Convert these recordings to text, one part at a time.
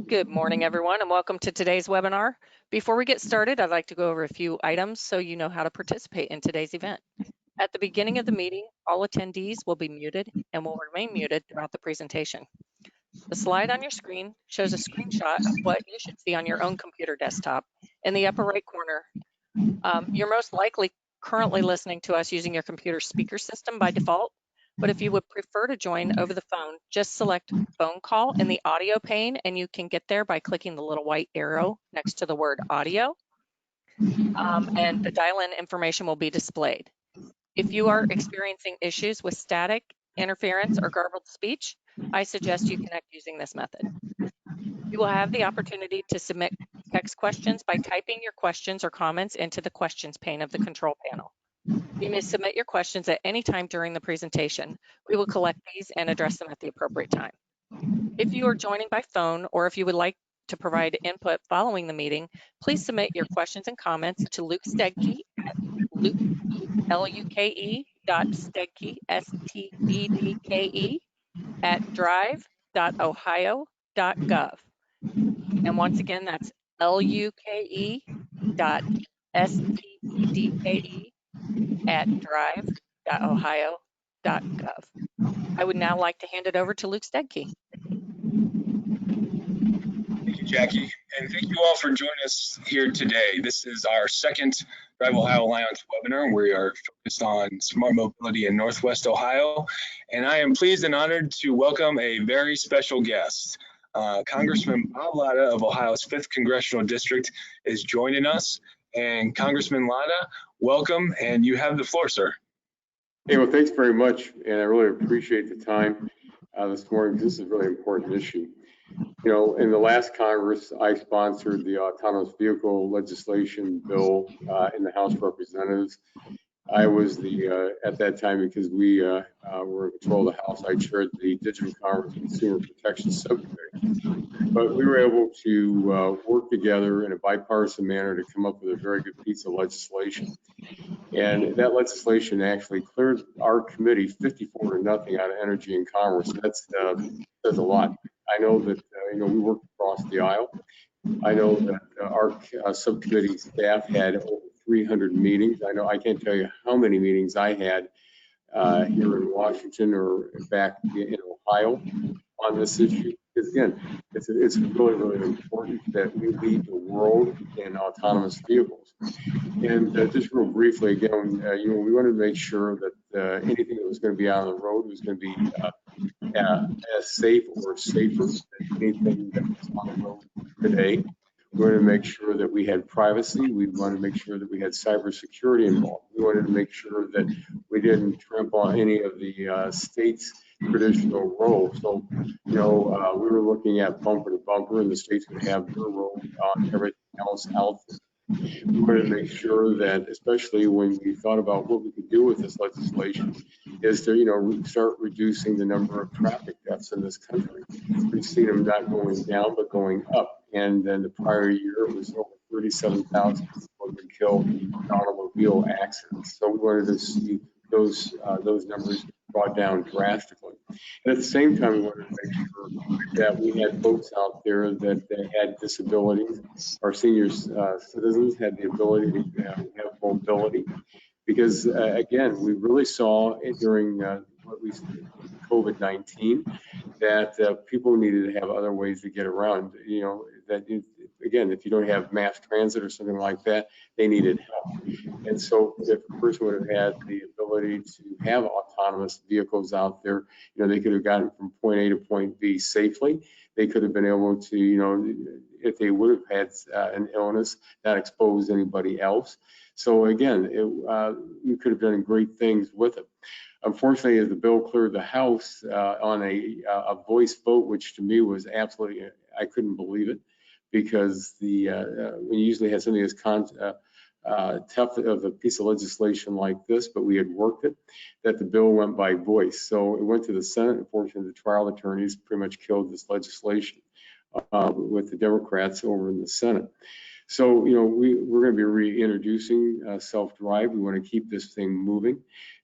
Good morning, everyone, and welcome to today's webinar. Before we get started, I'd like to go over a few items so you know how to participate in today's event. At the beginning of the meeting, all attendees will be muted and will remain muted throughout the presentation. The slide on your screen shows a screenshot of what you should see on your own computer desktop. In the upper right corner, you're most likely currently listening to us using your computer speaker system by default. But if you would prefer to join over the phone, just select phone call in the audio pane, and you can get there by clicking the little white arrow next to the word audio, and the dial-in information will be displayed. If you are experiencing issues with static, interference, or garbled speech, I suggest you connect using this method. You will have the opportunity to submit text questions by typing your questions or comments into the questions pane of the control panel. You may submit your questions at any time during the presentation. We will collect these and address them at the appropriate time. If you are joining by phone, or if you would like to provide input following the meeting, please submit your questions and comments to Luke Stedke at luke.stedke, S-T-E-D-K-E, at drive.ohio.gov. And once again, that's luke.stedke at drive.ohio.gov. I would now like to hand it over to Luke Stedke. Thank you, Jackie, and thank you all for joining us here today. This is our second DriveOhio Alliance webinar. We are focused on smart mobility in Northwest Ohio, and I am pleased and honored to welcome a very special guest. Congressman Bob Latta of Ohio's 5th Congressional District is joining us. And Congressman Latta, welcome, and you have the floor, sir. Hey, well, thanks very much, and I really appreciate the time this morning, because this is a really important issue. You know, in the last Congress, I sponsored the autonomous vehicle legislation bill in the House of Representatives. I was at that time, because we were in control of the House, I chaired the Digital Commerce Consumer Protection Subcommittee. But we were able to work together in a bipartisan manner to come up with a very good piece of legislation. And that legislation actually cleared our committee 54-0 out of Energy and Commerce. That says a lot. I know that you know, we worked across the aisle. I know that our subcommittee staff had over 300 meetings. I know I can't tell you how many meetings I had here in Washington or back in Ohio on this issue. Because again, it's really, really important that we lead the world in autonomous vehicles. And just real briefly, again, you know, we wanted to make sure that anything that was going to be out on the road was going to be as safe or safer than anything that was on the road today. We wanted to make sure that we had privacy. We wanted to make sure that we had cybersecurity involved. We wanted to make sure that we didn't trample on any of the state's traditional roles. So, you know, we were looking at bumper to bumper, and the state's going to have their role on everything else out there. We wanted to make sure that, especially when we thought about what we could do with this legislation, is to, you know, start reducing the number of traffic deaths in this country. We've seen them not going down, but going up. And then the prior year, it was over 37,000 people have been killed in automobile accidents. So we wanted to see those numbers brought down drastically. And at the same time, we wanted to make sure that we had folks out there that had disabilities. Our senior citizens had the ability to have mobility. Because again, we really saw during what we COVID-19 that people needed to have other ways to get around. You know, that again, if you don't have mass transit or something like that, they needed help. And so if a person would have had the ability to have autonomous vehicles out there, you know, they could have gotten from point A to point B safely. They could have been able to, you know, if they would have had an illness, not expose anybody else. So again, you could have done great things with it. Unfortunately, as the bill cleared the House on a voice vote, which to me was absolutely, I couldn't believe it, because we usually have something that's tough of a piece of legislation like this, but we had worked it, that the bill went by voice. So it went to the Senate. Unfortunately, the trial attorneys pretty much killed this legislation with the Democrats over in the Senate. So, you know, we're going to be reintroducing self-drive. We want to keep this thing moving.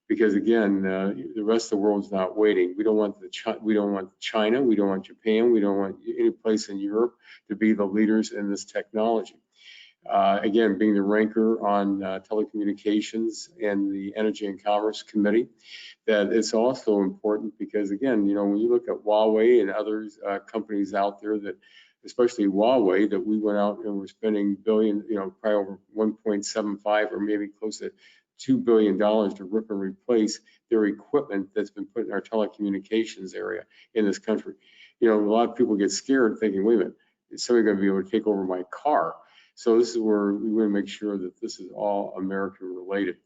because again, the rest of the world's not waiting. We don't want China, we don't want Japan, we don't want any place in Europe to be the leaders in this technology. Again, being the ranker on telecommunications and the Energy and Commerce Committee, that it's also important because again, you know, when you look at Huawei and other companies out there that, especially Huawei, that we went out and we're spending billion, you know, probably over 1.75 or maybe close to $2 billion to rip and replace their equipment that's been put in our telecommunications area in this country. You know, a lot of people get scared thinking, wait a minute, is somebody going to be able to take over my car? So this is where we want to make sure that this is all American related.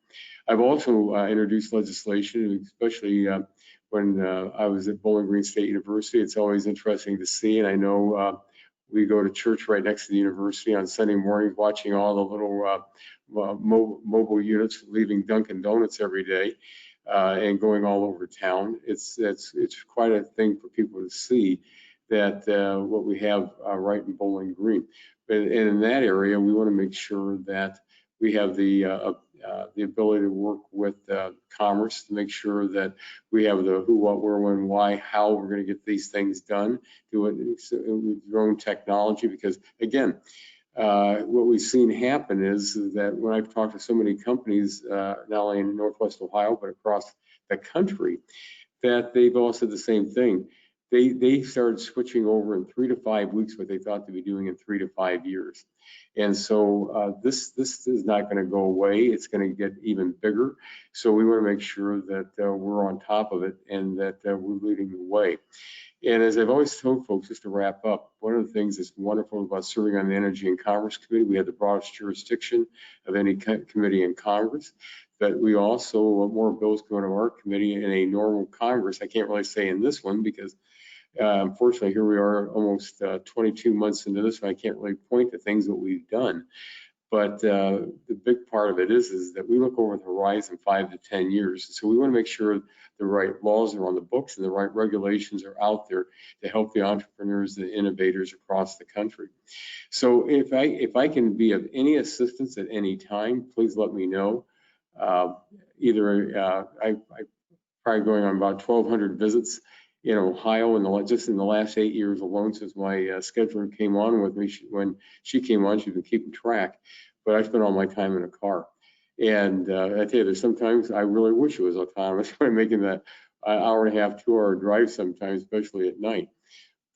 I've also introduced legislation, especially when I was at Bowling Green State University. It's always interesting to see, and I know we go to church right next to the university on Sunday mornings, watching all the little mobile units leaving Dunkin' Donuts every day and going all over town. It's quite a thing for people to see that what we have right in Bowling Green. And in that area, we want to make sure that we have the ability to work with Commerce to make sure that we have the who, what, where, when, why, how we're going to get these things done, do it with drone technology. Because again, what we've seen happen is that when I've talked to so many companies, not only in Northwest Ohio, but across the country, that they've all said the same thing. They started switching over in 3 to 5 weeks what they thought to be doing in 3 to 5 years. And so this is not going to go away. It's going to get even bigger. So we want to make sure that we're on top of it and that we're leading the way. And as I've always told folks, just to wrap up, one of the things that's wonderful about serving on the Energy and Commerce Committee, we have the broadest jurisdiction of any committee in Congress. But we also, more bills go into our committee in a normal Congress. I can't really say in this one because unfortunately, here we are almost 22 months into this, and I can't really point to things that we've done. But the big part of it is that we look over the horizon 5 to 10 years. So we want to make sure the right laws are on the books and the right regulations are out there to help the entrepreneurs, the innovators across the country. So if I can be of any assistance at any time, please let me know. I probably going on about 1,200 visits in Ohio just in the last 8 years alone since my scheduler came on with me. When she came on, she's been keeping track, but I spent all my time in a car. And I tell you, there's sometimes I really wish it was autonomous. I'm making that hour and a half, 2 hour drive sometimes, especially at night.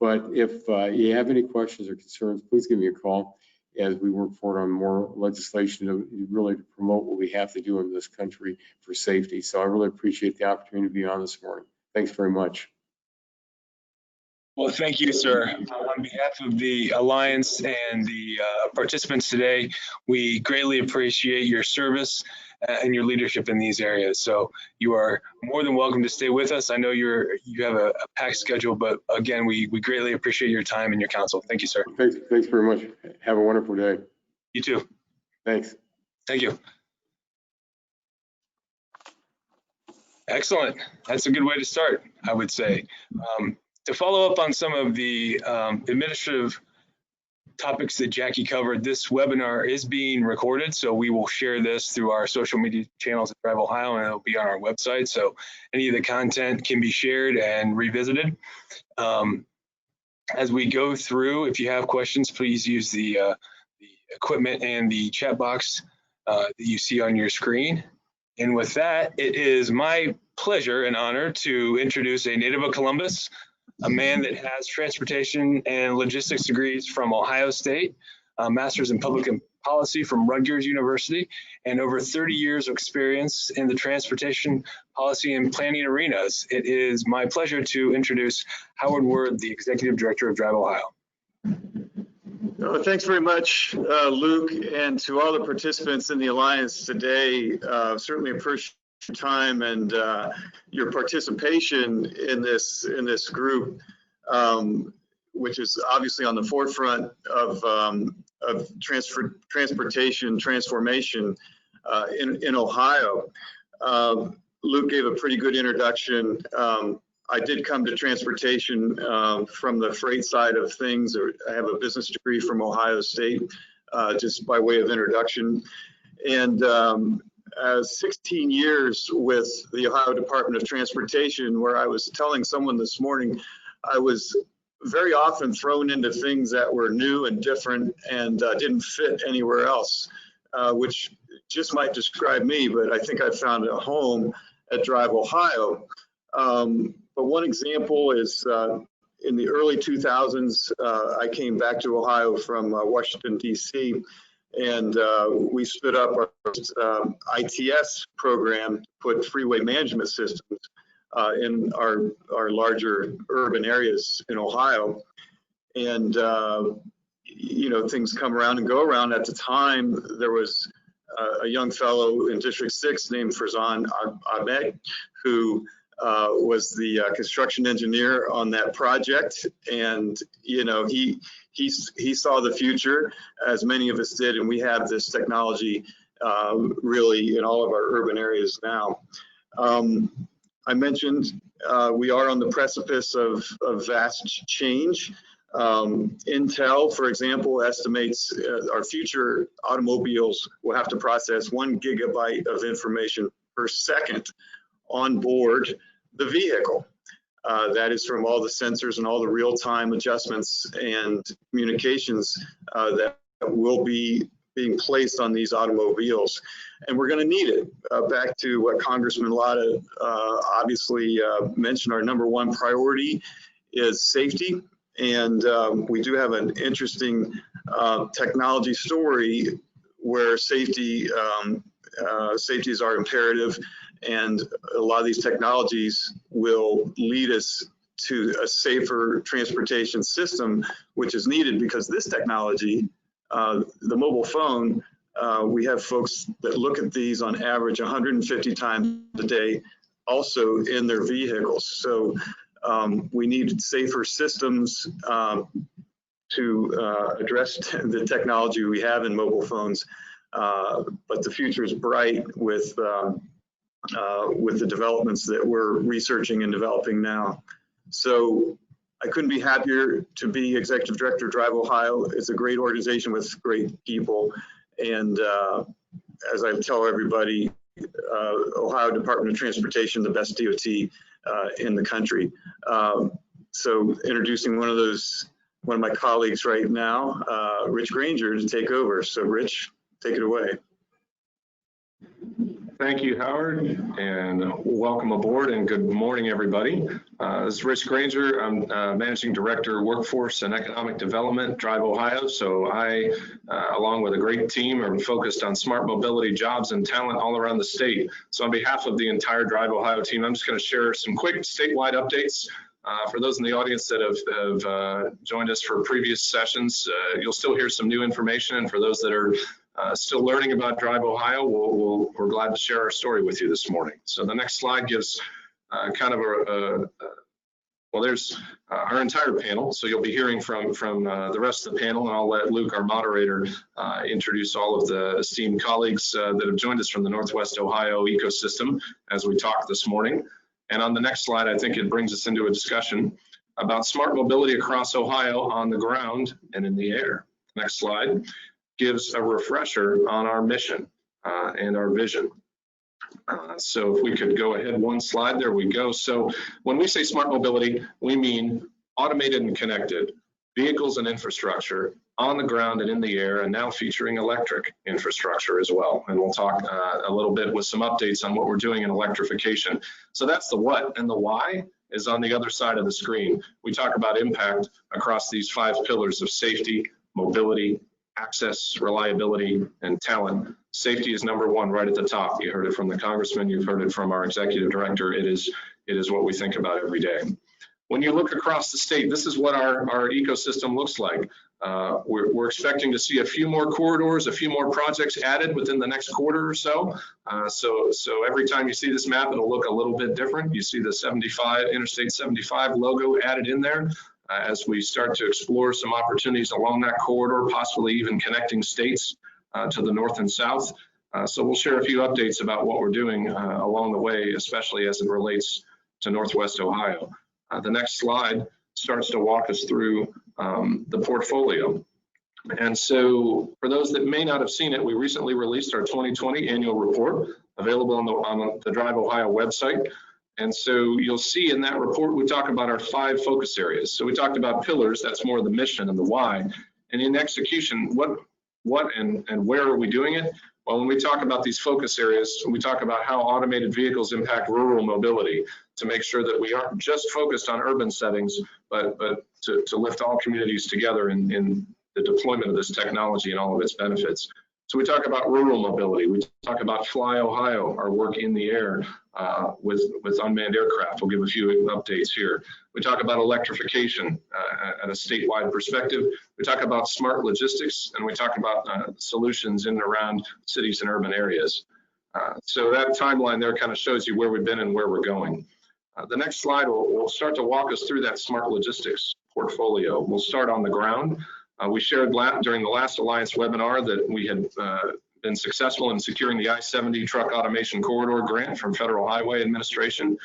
But if you have any questions or concerns, please give me a call as we work forward on more legislation to really promote what we have to do in this country for safety. So I really appreciate the opportunity to be on this morning. Thanks very much. Well, thank you, sir. On behalf of the Alliance and the participants today, we greatly appreciate your service and your leadership in these areas. So you are more than welcome to stay with us. I know you have a packed schedule, but again, we greatly appreciate your time and your counsel. Thank you, sir. Thanks very much. Have a wonderful day. You too. Thanks. Thank you. Excellent. That's a good way to start, I would say. To follow up on some of the administrative topics that Jackie covered, this webinar is being recorded, so we will share this through our social media channels at DriveOhio, and it'll be on our website, so any of the content can be shared and revisited. As we go through, if you have questions, please use the equipment and the chat box that you see on your screen. And with that, it is my pleasure and honor to introduce a native of Columbus, a man that has transportation and logistics degrees from Ohio State, a master's in public policy from Rutgers University, and over 30 years of experience in the transportation policy and planning arenas. It is my pleasure to introduce Howard Word, the Executive Director of DriveOhio. Thanks very much, Luke, and to all the participants in the Alliance today. Certainly appreciate your time and your participation in this group, which is obviously on the forefront of transportation transformation in Ohio. Luke gave a pretty good introduction. I did come to transportation from the freight side of things. I have a business degree from Ohio State, just by way of introduction. And 16 years with the Ohio Department of Transportation, where I was telling someone this morning, I was very often thrown into things that were new and different and didn't fit anywhere else, which just might describe me, but I think I found a home at DriveOhio. But one example is in the early 2000s, I came back to Ohio from Washington, D.C., and we stood up our ITS program to put freeway management systems in our larger urban areas in Ohio. And, you know, things come around and go around. At the time, there was a young fellow in District 6 named Farzan Ahmed, who was the construction engineer on that project. And, you know, he saw the future, as many of us did, and we have this technology really in all of our urban areas now. I mentioned we are on the precipice of vast change. Intel, for example, estimates our future automobiles will have to process 1 gigabyte of information per second on board the vehicle. That is from all the sensors and all the real-time adjustments and communications that will be being placed on these automobiles. And we're going to need it. Back to what Congressman Latta obviously mentioned, our #1 priority is safety. And we do have an interesting technology story where safety is our imperative. And a lot of these technologies will lead us to a safer transportation system, which is needed because this technology, the mobile phone, we have folks that look at these on average 150 times a day, also in their vehicles. So we need safer systems to address the technology we have in mobile phones. But the future is bright with the developments that we're researching and developing now. So I couldn't be happier to be Executive Director of DriveOhio. It's a great organization with great people. And as I tell everybody, Ohio Department of Transportation, the best DOT in the country. So introducing one of my colleagues right now, Rich Granger, to take over. So Rich, take it away. Thank you, Howard, and welcome aboard and good morning, everybody. This is Rich Granger. I'm Managing Director, Workforce and Economic Development, DriveOhio. So I, along with a great team, are focused on smart mobility, jobs, and talent all around the state. So on behalf of the entire DriveOhio team, I'm just going to share some quick statewide updates. For those in the audience that have joined us for previous sessions, you'll still hear some new information. And for those that are still learning about DriveOhio, we're glad to share our story with you this morning. So the next slide gives kind of well, there's our entire panel. So you'll be hearing from the rest of the panel, and I'll let Luke, our moderator, introduce all of the esteemed colleagues that have joined us from the Northwest Ohio ecosystem as we talk this morning. And on the next slide, I think it brings us into a discussion about smart mobility across Ohio on the ground and in the air. Next slide gives a refresher on our mission and our vision. So if we could go ahead one slide, there we go. So when we say smart mobility, we mean automated and connected vehicles and infrastructure on the ground and in the air, and now featuring electric infrastructure as well. And we'll talk a little bit with some updates on what we're doing in electrification. So that's the what, and the why is on the other side of the screen. We talk about impact across these 5 pillars of safety, mobility, access, reliability, and talent. Safety is #1 right at the top. You heard it from the Congressman, you've heard it from our Executive Director. It is what we think about every day. When you look across the state, this is what our ecosystem looks like. We're expecting to see a few more corridors, a few more projects added within the next quarter or so. So every time you see this map, it'll look a little bit different. You see the Interstate 75 logo added in there as we start to explore some opportunities along that corridor, possibly even connecting states to the north and south. So we'll share a few updates about what we're doing along the way, especially as it relates to Northwest Ohio. The next slide starts to walk us through the portfolio. And so for those that may not have seen it, we recently released our 2020 annual report. available on the DriveOhio website. And so you'll see in that report, we talk about our 5 focus areas. So we talked about pillars, that's more the mission and the why. And in execution, what and where are we doing it? Well, when we talk about these focus areas, we talk about how automated vehicles impact rural mobility to make sure that we aren't just focused on urban settings, but to lift all communities together in the deployment of this technology and all of its benefits. So we talk about rural mobility. We talk about Fly Ohio, our work in the air with unmanned aircraft. We'll give a few updates here. We talk about electrification at a statewide perspective. We talk about smart logistics, and we talk about solutions in and around cities and urban areas. So that timeline there kind of shows you where we've been and where we're going. The next slide will start to walk us through that smart logistics portfolio. We'll start on the ground. We shared during the last Alliance webinar that we had been successful in securing the I-70 truck automation corridor grant from Federal Highway Administration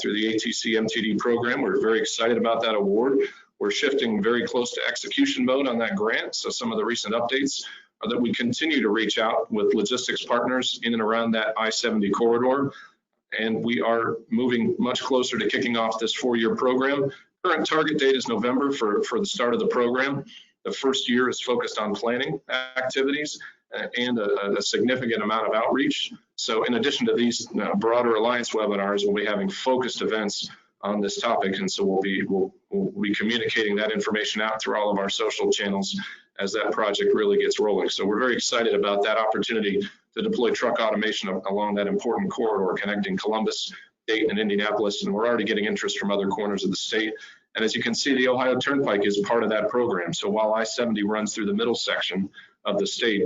through the ATC MTD program. We're very excited about that award. We're shifting very close to execution mode on that grant. So some of the recent updates are that we continue to reach out with logistics partners in and around that I-70 corridor. And we are moving much closer to kicking off this 4-year program. Current target date is November for the start of the program. The first year is focused on planning activities and a significant amount of outreach. So in addition to these broader Alliance webinars, we'll be having focused events on this topic. And so we'll be communicating that information out through all of our social channels as that project really gets rolling. So we're very excited about that opportunity to deploy truck automation along that important corridor connecting Columbus, Dayton, and Indianapolis. And we're already getting interest from other corners of the state. And as you can see, the Ohio Turnpike is part of that program. So while I-70 runs through the middle section of the state,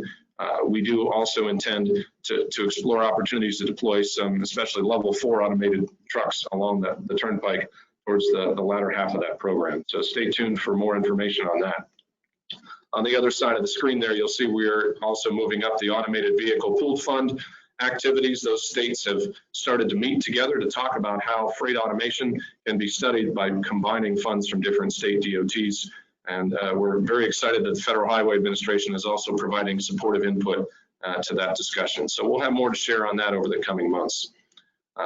we do also intend to explore opportunities to deploy some, especially level 4 automated trucks along the Turnpike towards the latter half of that program. So stay tuned for more information on that. On the other side of the screen there, you'll see we're also moving up the automated vehicle pooled fund activities. Those states have started to meet together to talk about how freight automation can be studied by combining funds from different state DOTs. And we're very excited that the Federal Highway Administration is also providing supportive input to that discussion. So we'll have more to share on that over the coming months.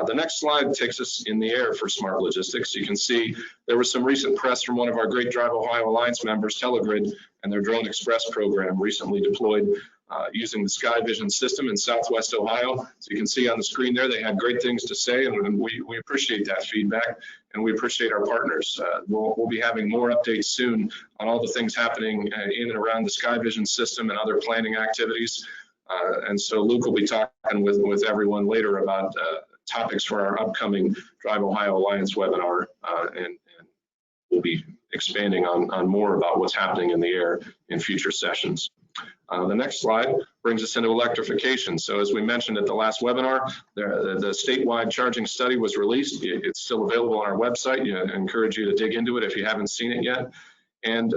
The next slide takes us in the air for smart logistics. You can see there was some recent press from one of our great DriveOhio Alliance members, Telegrid, and their Drone Express program recently deployed using the SkyVision system in Southwest Ohio. So you can see on the screen there, they had great things to say, and we appreciate that feedback, and we appreciate our partners. We'll be having more updates soon on all the things happening in and around the SkyVision system and other planning activities. And so Luke will be talking with everyone later about topics for our upcoming DriveOhio Alliance webinar, and we'll be expanding on more about what's happening in the air in future sessions. The next slide brings us into electrification. So as we mentioned at the last webinar, the statewide charging study was released. It's still available on our website. I encourage you to dig into it if you haven't seen it yet. And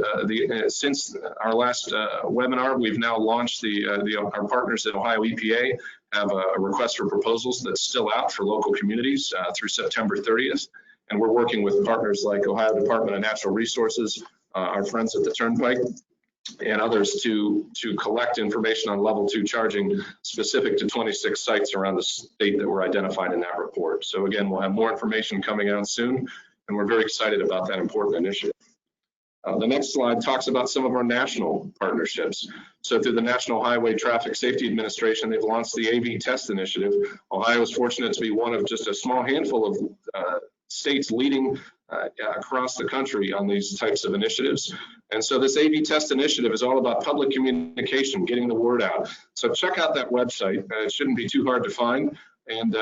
since our last webinar, we've now launched our partners at Ohio EPA have a request for proposals that's still out for local communities through September 30th. And we're working with partners like Ohio Department of Natural Resources, our friends at the Turnpike, and others to collect information on level 2 charging specific to 26 sites around the state that were identified in that report. So again, we'll have more information coming out soon, and we're very excited about that important initiative. The next slide talks about some of our national partnerships. So through the National Highway Traffic Safety Administration, they've launched the AV Test Initiative. Ohio is fortunate to be one of just a small handful of states leading across the country on these types of initiatives. And so this AV Test Initiative is all about public communication, getting the word out. So check out that website. It shouldn't be too hard to find. And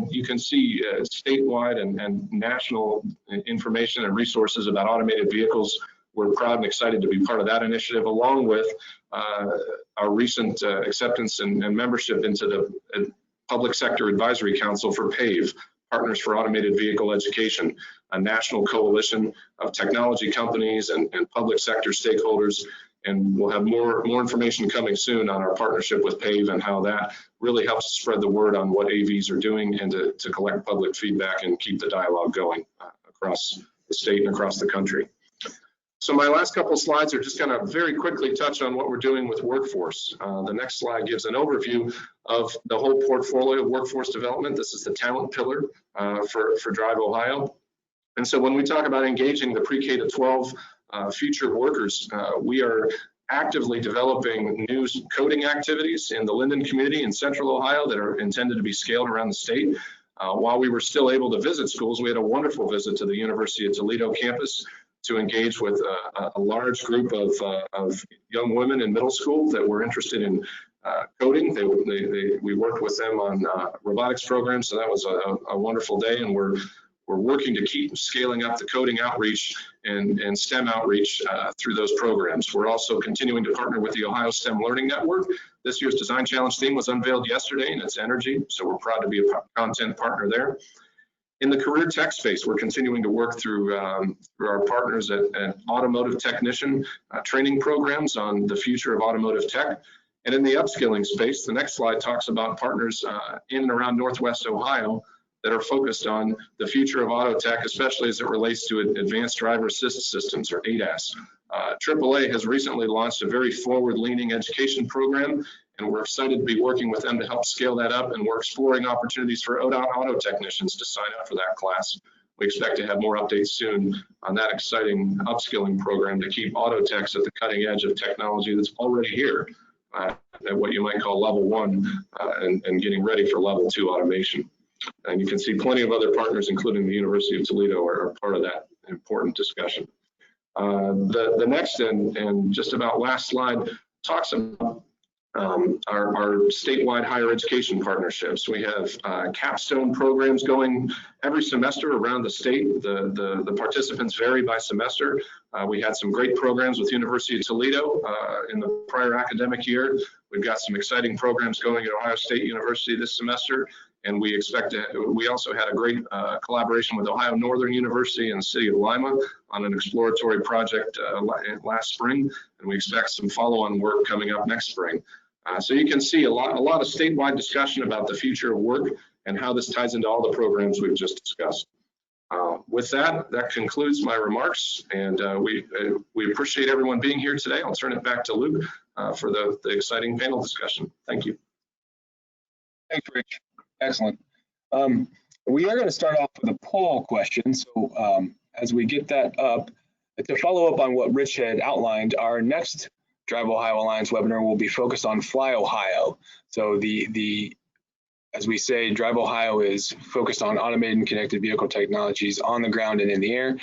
you can see statewide and national information and resources about automated vehicles. We're proud and excited to be part of that initiative, along with our recent acceptance and membership into the Public Sector Advisory Council for PAVE, Partners for Automated Vehicle Education, a national coalition of technology companies and public sector stakeholders. And we'll have more information coming soon on our partnership with PAVE and how that really helps spread the word on what AVs are doing and to collect public feedback and keep the dialogue going across the state and across the country. So my last couple of slides are just going to very quickly touch on what we're doing with workforce. The next slide gives an overview of the whole portfolio of workforce development. This is the talent pillar for DriveOhio. And so when we talk about engaging the pre-K to 12 future workers, we are actively developing new coding activities in the Linden community in Central Ohio that are intended to be scaled around the state. While we were still able to visit schools, we had a wonderful visit to the University of Toledo campus to engage with a large group of young women in middle school that were interested in coding. We worked with them on robotics programs, so that was a wonderful day, and we're working to keep scaling up the coding outreach and STEM outreach through those programs. We're also continuing to partner with the Ohio STEM Learning Network. This year's Design Challenge theme was unveiled yesterday, and it's energy, so we're proud to be a content partner there. In the career tech space, we're continuing to work through our partners at automotive technician training programs on the future of automotive tech. And in the upskilling space, the next slide talks about partners in and around Northwest Ohio that are focused on the future of auto tech, especially as it relates to advanced driver assist systems, or ADAS. AAA has recently launched a very forward-leaning education program, and we're excited to be working with them to help scale that up, and we're exploring opportunities for auto technicians to sign up for that class. We expect to have more updates soon on that exciting upskilling program to keep auto techs at the cutting edge of technology that's already here at what you might call level 1 and getting ready for level 2 automation. And you can see plenty of other partners, including the University of Toledo, are part of that important discussion. The next and just about last slide talks about our statewide higher education partnerships. We have capstone programs going every semester around the state. The participants vary by semester. We had some great programs with University of Toledo in the prior academic year. We've got some exciting programs going at Ohio State University this semester. And we also had a great collaboration with Ohio Northern University and the city of Lima on an exploratory project last spring, and we expect some follow-on work coming up next spring. So you can see a lot of statewide discussion about the future of work and how this ties into all the programs we've just discussed. With that concludes my remarks, and we appreciate everyone being here today. I'll turn it back to Luke for the exciting panel discussion. Thank you. Thanks, Rich. Excellent. We are going to start off with a poll question. So as we get that up, to follow up on what Rich had outlined, our next DriveOhio Alliance webinar will be focused on Fly Ohio. So as we say, DriveOhio is focused on automated and connected vehicle technologies on the ground and in the air.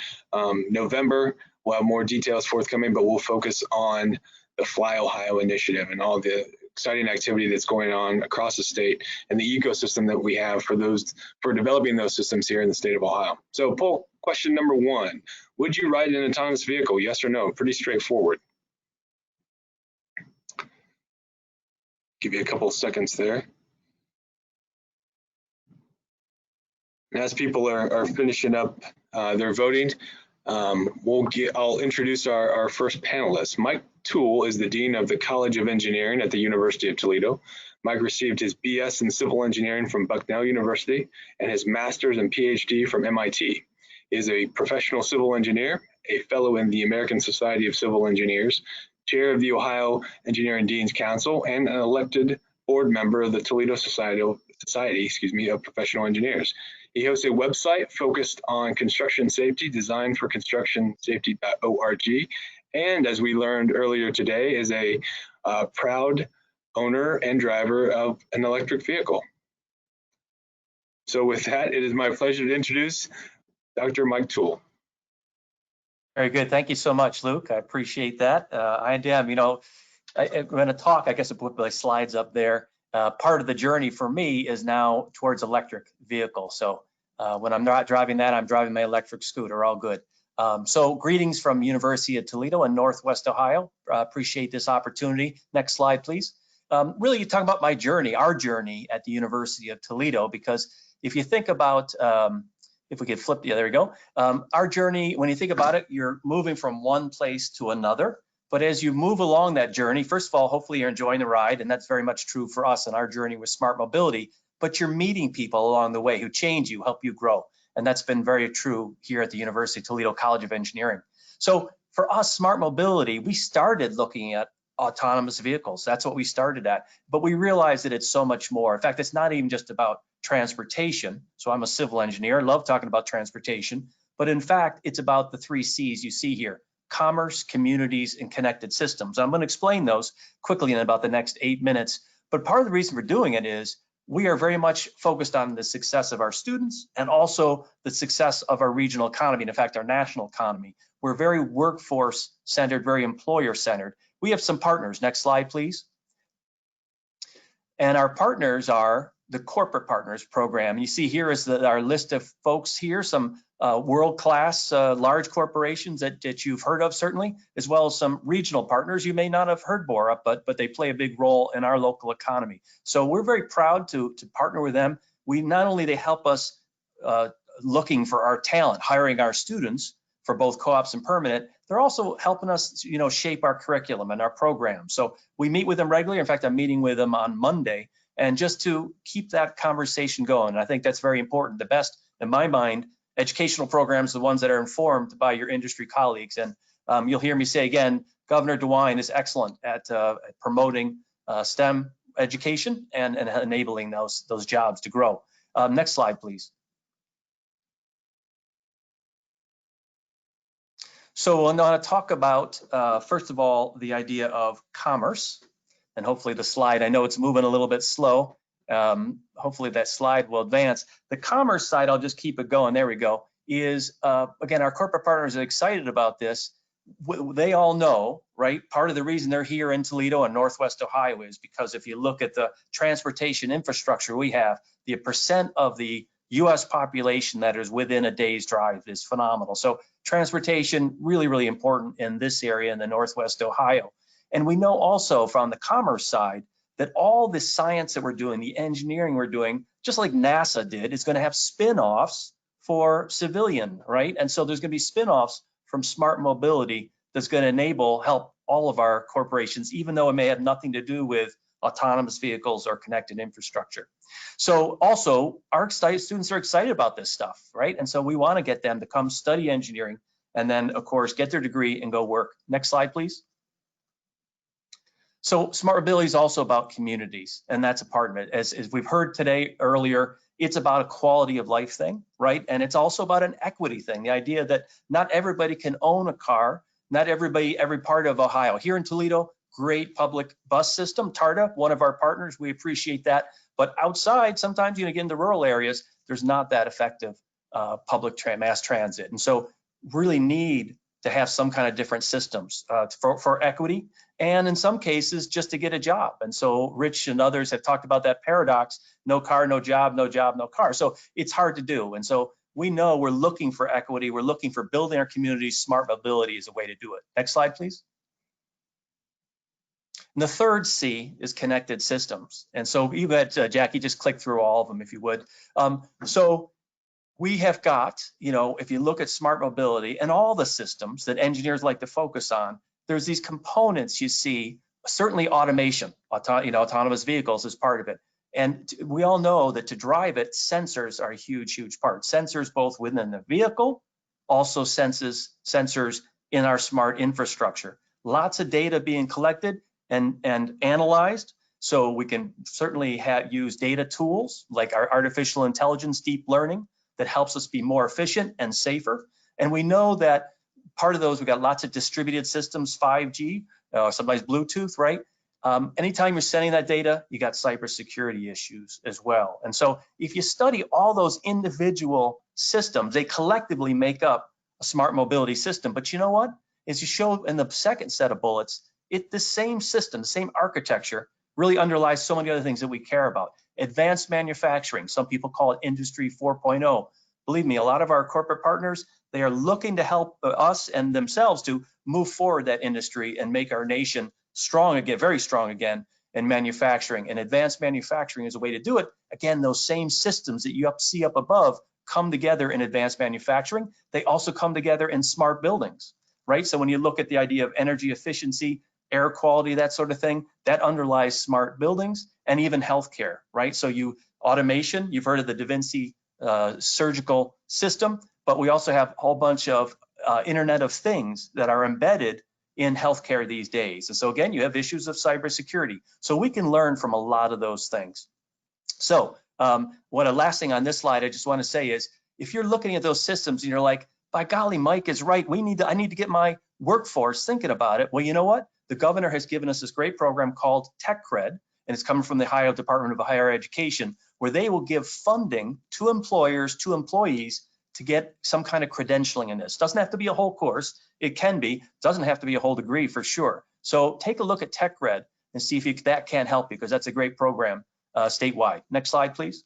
November, we'll have more details forthcoming, but we'll focus on the Fly Ohio initiative and all the exciting activity that's going on across the state and the ecosystem that we have for developing those systems here in the state of Ohio. So poll question number 1, would you ride an autonomous vehicle? Yes or no? Pretty straightforward. Give you a couple of seconds there. And as people are finishing up their voting, I'll introduce our first panelist. Mike Toole is the Dean of the College of Engineering at the University of Toledo. Mike received his BS in Civil Engineering from Bucknell University and his Master's and PhD from MIT. He is a professional civil engineer, a fellow in the American Society of Civil Engineers, chair of the Ohio Engineering Dean's Council, and an elected board member of the Toledo Society of Professional Engineers. He hosts a website focused on construction safety, designed for constructionsafety.org, and as we learned earlier today, is a proud owner and driver of an electric vehicle. So with that, it is my pleasure to introduce Dr. Mike Toole. Very good. Thank you so much, Luke. I appreciate that. I'm going to talk, I guess I put my slides up there. Part of the journey for me is now towards electric vehicles. So when I'm not driving that, I'm driving my electric scooter, all good. So greetings from University of Toledo in Northwest Ohio. Appreciate this opportunity. Next slide, please. Really, you talk about my journey, our journey at the University of Toledo, because if you think about, if we could flip, yeah, there we go. Our journey, when you think about it, you're moving from one place to another. But as you move along that journey, first of all, hopefully you're enjoying the ride, and that's very much true for us in our journey with smart mobility, but you're meeting people along the way who change you, help you grow. And that's been very true here at the University of Toledo College of Engineering. So for us, smart mobility, we started looking at autonomous vehicles. That's what we started at, but we realized that it's so much more. In fact, it's not even just about transportation. So I'm a civil engineer, I love talking about transportation, but in fact, it's about the 3 C's you see here: commerce, communities, and connected systems. I'm going to explain those quickly in about the next 8 minutes. But part of the reason for doing it is we are very much focused on the success of our students and also the success of our regional economy, and in fact, our national economy. We're very workforce centered, very employer centered. We have some partners. Next slide, please. And our partners are the Corporate Partners Program. You see here is our list of folks here, some world-class large corporations that you've heard of certainly, as well as some regional partners you may not have heard more of, but they play a big role in our local economy. So we're very proud to partner with them. We not only they help us looking for our talent, hiring our students for both co-ops and permanent, they're also helping us, shape our curriculum and our program. So we meet with them regularly. In fact, I'm meeting with them on Monday, and just to keep that conversation going. And I think that's very important. The best, in my mind, educational programs, the ones that are informed by your industry colleagues. And you'll hear me say again, Governor DeWine is excellent at promoting STEM education and enabling those jobs to grow. Next slide, please. So I want to talk about, first of all, the idea of commerce, and hopefully the slide, I know it's moving a little bit slow. Hopefully that slide will advance. The commerce side, I'll just keep it going, there we go, is, again, our corporate partners are excited about this. They all know, right? Part of the reason they're here in Toledo and Northwest Ohio is because if you look at the transportation infrastructure we have, the percent of the US population that is within a day's drive is phenomenal. So transportation, really, really important in this area in the Northwest Ohio. And we know also from the commerce side that all the science that we're doing, the engineering we're doing, just like NASA did, is going to have spin-offs for civilian, right? And so there's going to be spin-offs from smart mobility that's going to help all of our corporations, even though it may have nothing to do with autonomous vehicles or connected infrastructure. So also our students are excited about this stuff, right? And so we want to get them to come study engineering and then of course get their degree and go work. Next slide, please. So smart mobility is also about communities, and that's a part of it. As we've heard today earlier, it's about a quality of life thing, right? And it's also about an equity thing, the idea that not everybody can own a car, not everybody, every part of Ohio. Here in Toledo, great public bus system, TARTA, one of our partners, we appreciate that. But outside, sometimes you get into rural areas, there's not that effective public mass transit. And so really need to have some kind of different systems for equity, and in some cases, just to get a job. And so Rich and others have talked about that paradox, no car, no job, no job, no car. So it's hard to do. And so we know we're looking for equity, we're looking for building our communities, smart mobility is a way to do it. Next slide, please. And the third C is connected systems. And so you got, Jackie, just click through all of them if you would. So we have got, if you look at smart mobility and all the systems that engineers like to focus on, there's these components you see, certainly automation, autonomous vehicles is part of it. And we all know that to drive it, sensors are a huge, huge part. Sensors both within the vehicle, also sensors in our smart infrastructure. Lots of data being collected and analyzed. So we can certainly use data tools like our artificial intelligence, deep learning, that helps us be more efficient and safer. And we know that part of those, we've got lots of distributed systems, 5G, sometimes Bluetooth, right? Anytime you're sending that data, you got cybersecurity issues as well. And so if you study all those individual systems, they collectively make up a smart mobility system. But you know what? As you show in the second set of bullets, the same system, the same architecture really underlies so many other things that we care about. Advanced manufacturing, some people call it Industry 4.0. Believe me, a lot of our corporate partners, they are looking to help us and themselves to move forward that industry and make our nation strong again, very strong again in manufacturing. And advanced manufacturing is a way to do it. Again, those same systems that you see up above come together in advanced manufacturing. They also come together in smart buildings, right? So when you look at the idea of energy efficiency, air quality, that sort of thing, that underlies smart buildings and even healthcare, right? So automation, you've heard of the Da Vinci surgical system, but we also have a whole bunch of Internet of Things that are embedded in healthcare these days. And so again, you have issues of cybersecurity. So we can learn from a lot of those things. So last thing on this slide I just want to say is, if you're looking at those systems and you're like, by golly, Mike is right, I need to get my workforce thinking about it. Well, you know what? The governor has given us this great program called Tech Cred, and it's coming from the Ohio Department of Higher Education, where they will give funding to employers, to employees, to get some kind of credentialing in this. Doesn't have to be a whole course. It can be. Doesn't have to be a whole degree for sure. So take a look at Tech Cred and see if that can help, because that's a great program statewide. Next slide, please.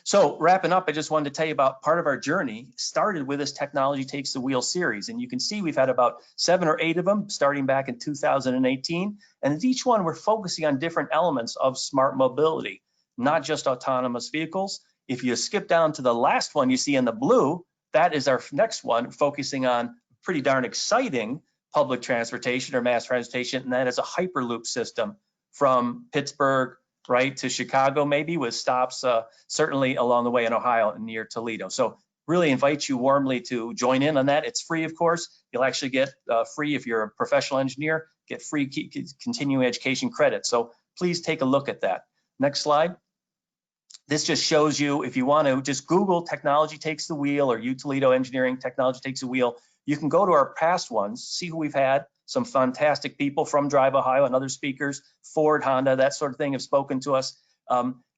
So wrapping up, I just wanted to tell you about part of our journey started with this Technology Takes the Wheel series. And you can see we've had about 7 or 8 of them starting back in 2018. And at each one, we're focusing on different elements of smart mobility, not just autonomous vehicles. If you skip down to the last one you see in the blue, that is our next one, focusing on pretty darn exciting public transportation or mass transportation, and that is a Hyperloop system from Pittsburgh right to Chicago, maybe, with stops certainly along the way in Ohio and near Toledo. So really invite you warmly to join in on that. It's free, of course. You'll actually get free, if you're a professional engineer, get free continuing education credit. So please take a look at that. Next slide. This just shows you, if you want to just Google Technology Takes the Wheel or U Toledo Engineering Technology Takes the Wheel, you can go to our past ones, see who we've had. Some fantastic people from DriveOhio and other speakers, Ford, Honda, that sort of thing, have spoken to us.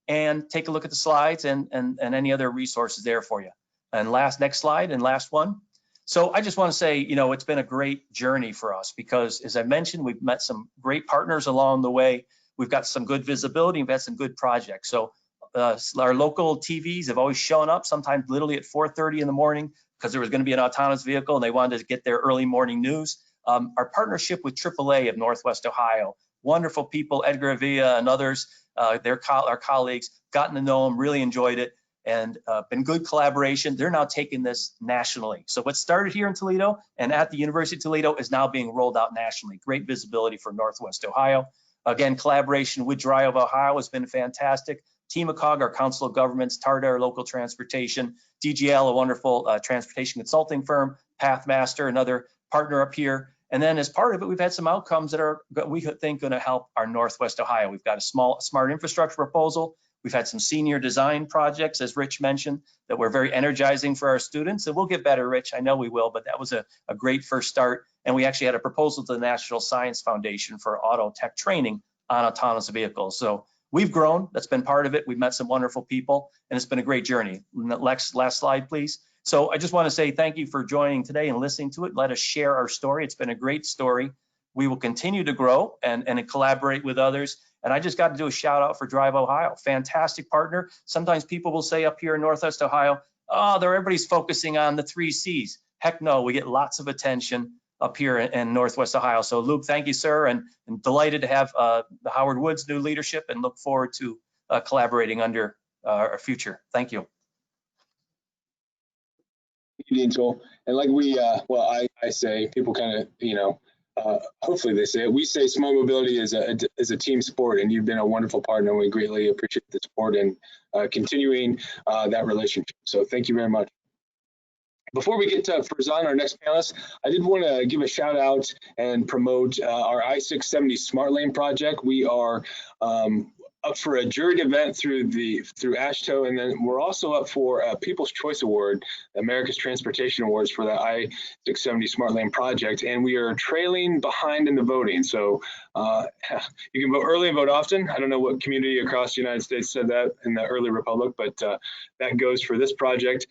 And take a look at the slides and any other resources there for you. And next slide and last one. So I just want to say, it's been a great journey for us, because as I mentioned, we've met some great partners along the way. We've got some good visibility, we've had some good projects. So our local TVs have always shown up, sometimes literally at 4:30 in the morning, because there was going to be an autonomous vehicle and they wanted to get their early morning news. Our partnership with AAA of Northwest Ohio, wonderful people, Edgar Avila and others, our colleagues, gotten to know them, really enjoyed it, and been good collaboration. They're now taking this nationally. So what started here in Toledo and at the University of Toledo is now being rolled out nationally. Great visibility for Northwest Ohio. Again, collaboration with DriveOhio has been fantastic. TMACOG, our Council of Governments, TARDA, our local transportation, DGL, a wonderful transportation consulting firm, Pathmaster, another partner up here. And then as part of it, we've had some outcomes that are, we think, going to help our Northwest Ohio. We've got a smart infrastructure proposal. We've had some senior design projects, as Rich mentioned, that were very energizing for our students. And we'll get better, Rich, I know we will, but that was a great first start. And we actually had a proposal to the National Science Foundation for auto tech training on autonomous vehicles. So we've grown, that's been part of it. We've met some wonderful people, and it's been a great journey. Last slide, please. So I just want to say thank you for joining today and listening to it. Let us share our story. It's been a great story. We will continue to grow and collaborate with others. And I just got to do a shout out for DriveOhio, fantastic partner. Sometimes people will say up here in Northwest Ohio, oh, everybody's focusing on the 3 C's. Heck no, we get lots of attention up here in Northwest Ohio. So Luke, thank you, sir, and delighted to have the Howard Woods new leadership and look forward to collaborating under our future. Thank you. Tool. And like I say, people kind of, hopefully they say it. We say smart mobility is a team sport, and you've been a wonderful partner, and we greatly appreciate the support and continuing that relationship. So thank you very much. Before we get to Farzan, our next panelist, I did want to give a shout out and promote our I-670 Smart Lane project. We are up for a juried event through AASHTO, and then we're also up for a People's Choice Award, America's Transportation Awards, for the I-670 Smart Lane project, and we are trailing behind in the voting. So you can vote early and vote often. I don't know what community across the United States said that in the early republic, but that goes for this project.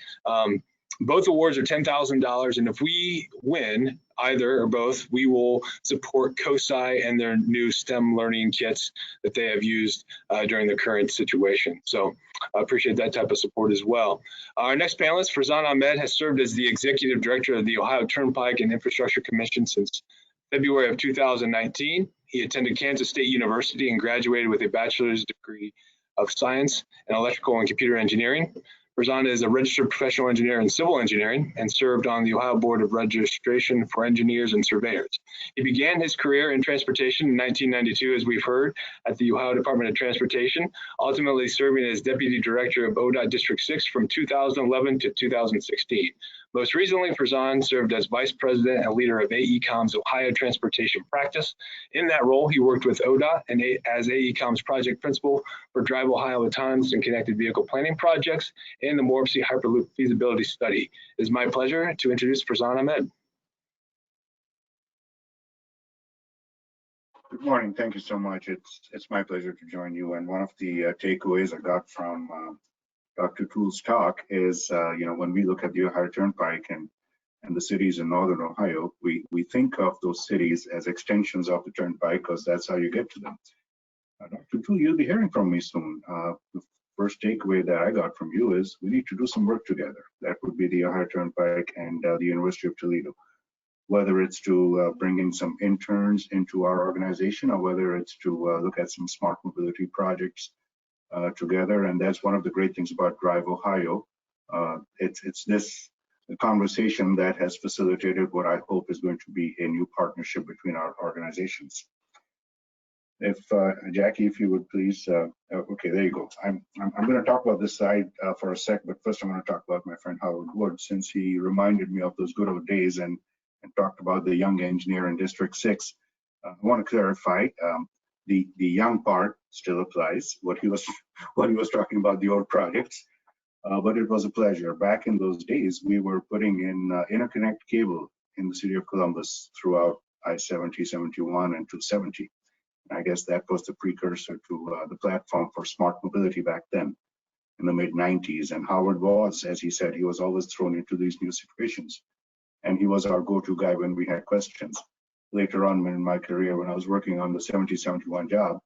Both awards are $10,000, and if we win either or both, we will support COSI and their new STEM learning kits that they have used during the current situation. So I appreciate that type of support as well. Our next panelist, Farzan Ahmed, has served as the Executive Director of the Ohio Turnpike and Infrastructure Commission since February of 2019. He attended Kansas State University and graduated with a bachelor's degree of science in electrical and computer engineering. Farzan is a registered professional engineer in civil engineering and served on the Ohio Board of Registration for Engineers and Surveyors. He began his career in transportation in 1992, as we've heard, at the Ohio Department of Transportation, ultimately serving as Deputy Director of ODOT District 6 from 2011 to 2016. Most recently, Farzan served as Vice President and leader of AECOM's Ohio Transportation Practice. In that role, he worked with ODOT and as AECOM's project principal for DriveOhio Autonomous and Connected Vehicle Planning Projects and the Morpsey Hyperloop Feasibility Study. It is my pleasure to introduce Farzan Ahmed. Good morning. Thank you so much. It's my pleasure to join you. And one of the takeaways I got from Dr. Toole's talk is, when we look at the Ohio Turnpike and the cities in Northern Ohio, we think of those cities as extensions of the Turnpike because that's how you get to them. Dr. Toole, you'll be hearing from me soon. The first takeaway that I got from you is we need to do some work together. That would be the Ohio Turnpike and the University of Toledo. Whether it's to bring in some interns into our organization or whether it's to look at some smart mobility projects together. And that's one of the great things about DriveOhio. It's this conversation that has facilitated what I hope is going to be a new partnership between our organizations. If Jackie, if you would please, okay, there you go. I'm going to talk about this slide for a sec, but first I'm going to talk about my friend Howard Wood, since he reminded me of those good old days and talked about the young engineer in District 6. I want to clarify the young part still applies. What he was talking about the old projects, but it was a pleasure. Back in those days, we were putting in interconnect cable in the city of Columbus throughout I-70, 71, and 270. I guess that was the precursor to the platform for smart mobility back then in the mid-90s. And Howard was, as he said, he was always thrown into these new situations. And he was our go-to guy when we had questions. Later on in my career, when I was working on the 70-71 job,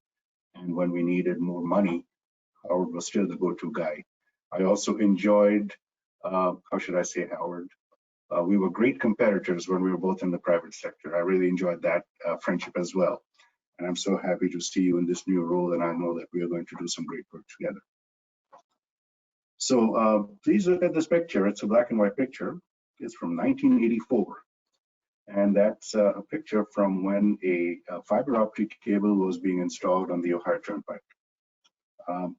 and when we needed more money, Howard was still the go-to guy. I also enjoyed, how should I say, Howard? We were great competitors when we were both in the private sector. I really enjoyed that friendship as well. And I'm so happy to see you in this new role, and I know that we are going to do some great work together. So please look at this picture. It's a black and white picture. It's from 1984. And that's a picture from when a fiber optic cable was being installed on the Ohio Turnpike. I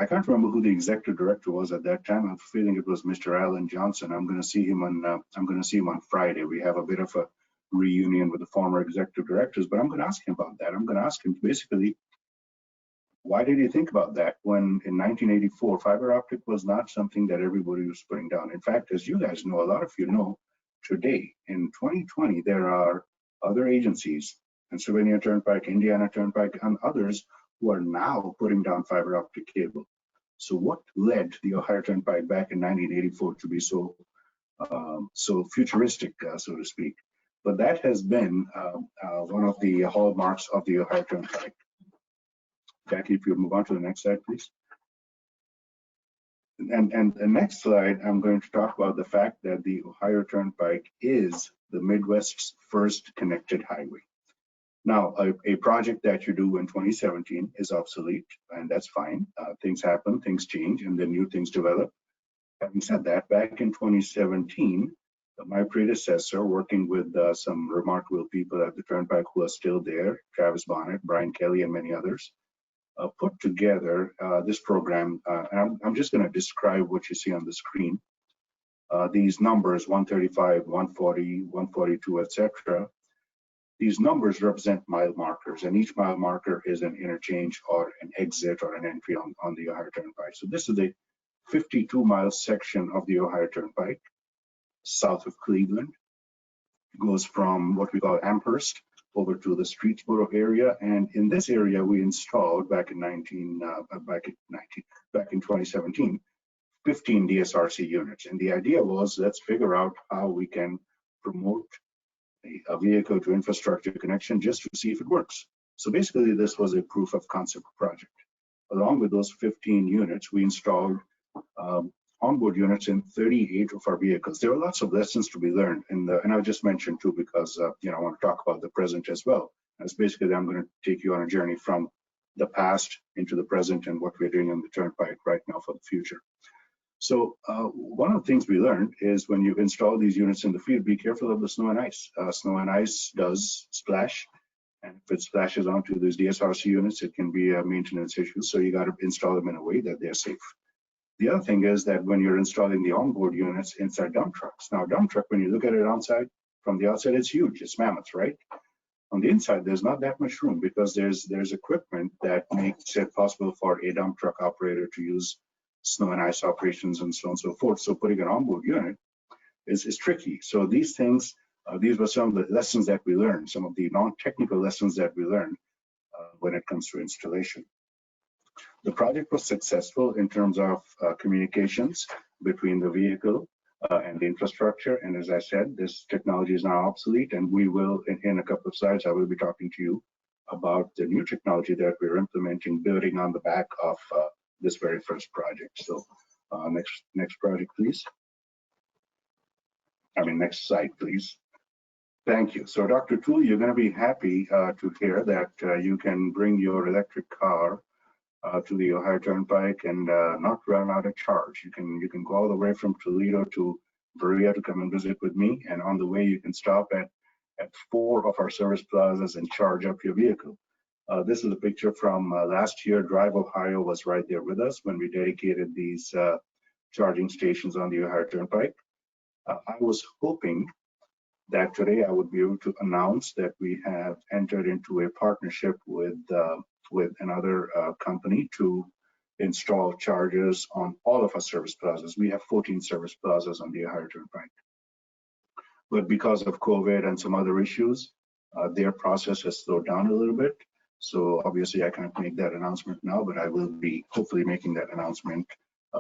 can't remember who the executive director was at that time. I'm feeling it was Mr. Alan Johnson. I'm going to see him on Friday. We have a bit of a reunion with the former executive directors, but I'm going to ask him about that. I'm going to ask him basically, why did you think about that when in 1984 fiber optic was not something that everybody was putting down? In fact, as you guys know, a lot of you know, today in 2020 there are other agencies, Pennsylvania Turnpike, Indiana Turnpike, and others who are now putting down fiber optic cable. So what led the Ohio Turnpike back in 1984 to be so futuristic, so to speak? But that has been one of the hallmarks of the Ohio Turnpike. Jackie, if you move on to the next slide, please. And the next slide, I'm going to talk about the fact that the Ohio Turnpike is the Midwest's first connected highway. Now, a project that you do in 2017 is obsolete, and that's fine. Things happen, things change, and then new things develop. Having said that, back in 2017, my predecessor, working with some remarkable people at the Turnpike who are still there, Travis Bonnet, Brian Kelly, and many others, put together this program. And I'm just going to describe what you see on the screen. These numbers, 135, 140, 142, etc. These numbers represent mile markers, and each mile marker is an interchange or an exit or an entry on the Ohio Turnpike. So this is a 52-mile section of the Ohio Turnpike, south of Cleveland. It goes from what we call Amherst over to the Streetsboro area, and in this area we installed back in 2017 15 DSRC units, and the idea was, let's figure out how we can promote a vehicle to infrastructure connection just to see if it works. So basically this was a proof of concept project. Along with those 15 units, we installed onboard units in 38 of our vehicles. There are lots of lessons to be learned, and I'll just mention too, because I want to talk about the present as well. As basically, I'm going to take you on a journey from the past into the present and what we're doing on the Turnpike right now for the future. So one of the things we learned is when you install these units in the field, be careful of the snow and ice. Snow and ice does splash, and if it splashes onto these DSRC units, it can be a maintenance issue. So you got to install them in a way that they're safe. The other thing is that when you're installing the onboard units inside dump trucks, now dump truck, when you look at it outside, from the outside, it's huge, it's mammoth, right? On the inside, there's not that much room because there's equipment that makes it possible for a dump truck operator to use snow and ice operations and so on and so forth. So putting an onboard unit is tricky. So these things, these were some of the lessons that we learned, some of the non-technical lessons that we learned when it comes to installation. The project was successful in terms of communications between the vehicle and the infrastructure. And as I said, this technology is now obsolete, and we will, in a couple of slides, I will be talking to you about the new technology that we're implementing, building on the back of this very first project. So next project, please. Next slide, please. Thank you. So Dr. Toole, you're going to be happy to hear that you can bring your electric car to the Ohio Turnpike and not run out of charge. You can go all the way from Toledo to Berea to come and visit with me, and on the way you can stop at 4 of our service plazas and charge up your vehicle. This is a picture from last year. DriveOhio was right there with us when we dedicated these charging stations on the Ohio Turnpike. I was hoping that today I would be able to announce that we have entered into a partnership with another company to install chargers on all of our service plazas. We have 14 service plazas on the Ohio Turnpike. But because of COVID and some other issues, their process has slowed down a little bit. So obviously I can't make that announcement now, but I will be hopefully making that announcement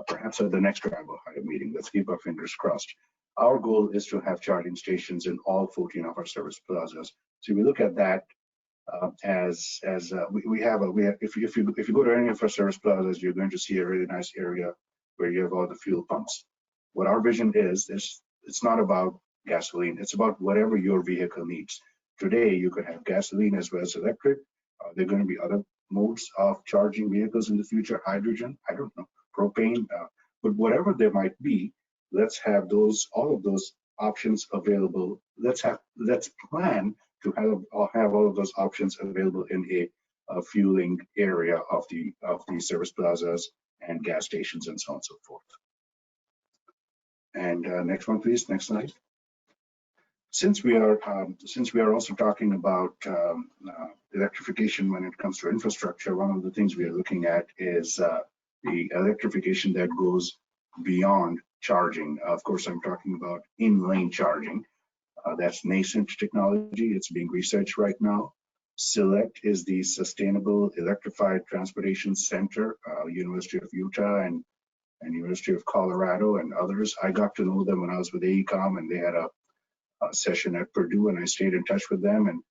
perhaps at the next DriveOhio meeting. Let's keep our fingers crossed. Our goal is to have charging stations in all 14 of our service plazas. So we look at that if you go to any of our service plazas, you're going to see a really nice area where you have all the fuel pumps. What our vision is it's not about gasoline, it's about whatever your vehicle needs. Today you could have gasoline as well as electric. Are there going to be other modes of charging vehicles in the future? Hydrogen, I don't know, propane, but whatever there might be, let's have all of those options available. Let's plan to have all of those options available in a fueling area of the service plazas and gas stations and so on and so forth. And next one, please. Next slide. Since we are also talking about electrification when it comes to infrastructure, one of the things we are looking at is the electrification that goes beyond charging. Of course, I'm talking about in-lane charging. That's nascent technology. It's being researched right now. SELECT is the Sustainable Electrified Transportation Center, University of Utah and University of Colorado and others. I got to know them when I was with AECOM, and they had a session at Purdue, and I stayed in touch with them. And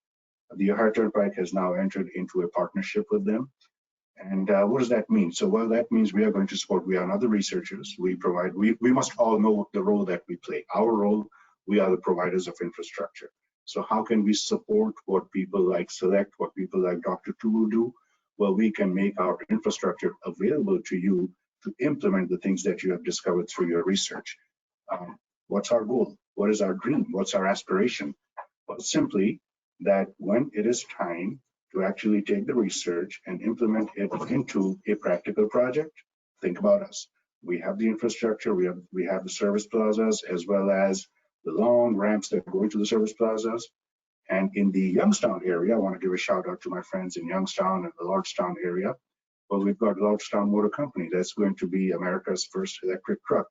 the Ohio Turnpike has now entered into a partnership with them. And what does that mean? So, well, that means we are going to support. We are not the researchers. We must all know the role that we play. Our role, we are the providers of infrastructure. So how can we support what people like SELECT, what people like Dr. Toole do? Well, we can make our infrastructure available to you to implement the things that you have discovered through your research. What's our goal? What is our dream? What's our aspiration? Well, simply that when it is time to actually take the research and implement it into a practical project, think about us. We have the infrastructure, we have the service plazas, as well as the long ramps that go into the service plazas. And in the Youngstown area, I want to give a shout out to my friends in Youngstown and the Lordstown area. Well, we've got Lordstown Motor Company that's going to be America's first electric truck.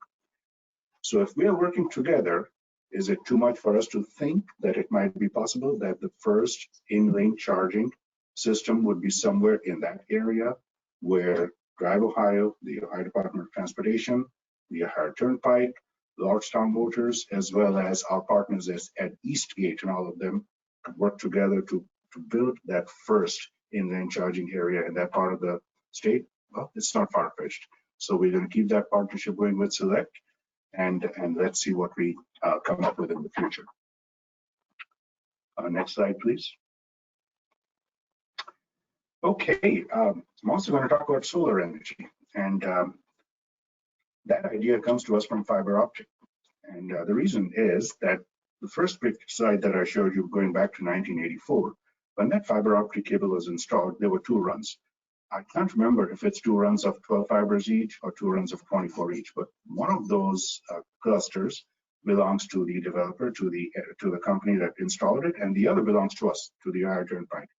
So if we are working together, is it too much for us to think that it might be possible that the first in-lane charging system would be somewhere in that area where DriveOhio, the Ohio Department of Transportation, the Ohio Turnpike, Lordstown Motors, as well as our partners at Eastgate and all of them could work together to build that first in-lane charging area in that part of the state? Well, it's not far-fetched. So we're going to keep that partnership going with SELECT, and let's see what we come up with in the future. Next slide, please. Okay, I'm also going to talk about solar energy, and that idea comes to us from fiber optic. And the reason is that the first slide that I showed you going back to 1984, when that fiber optic cable was installed, there were 2 runs. I can't remember if it's 2 runs of 12 fibers each or 2 runs of 24 each, but one of those clusters belongs to the developer, to the company that installed it, and the other belongs to us, to the Ohio Turnpike.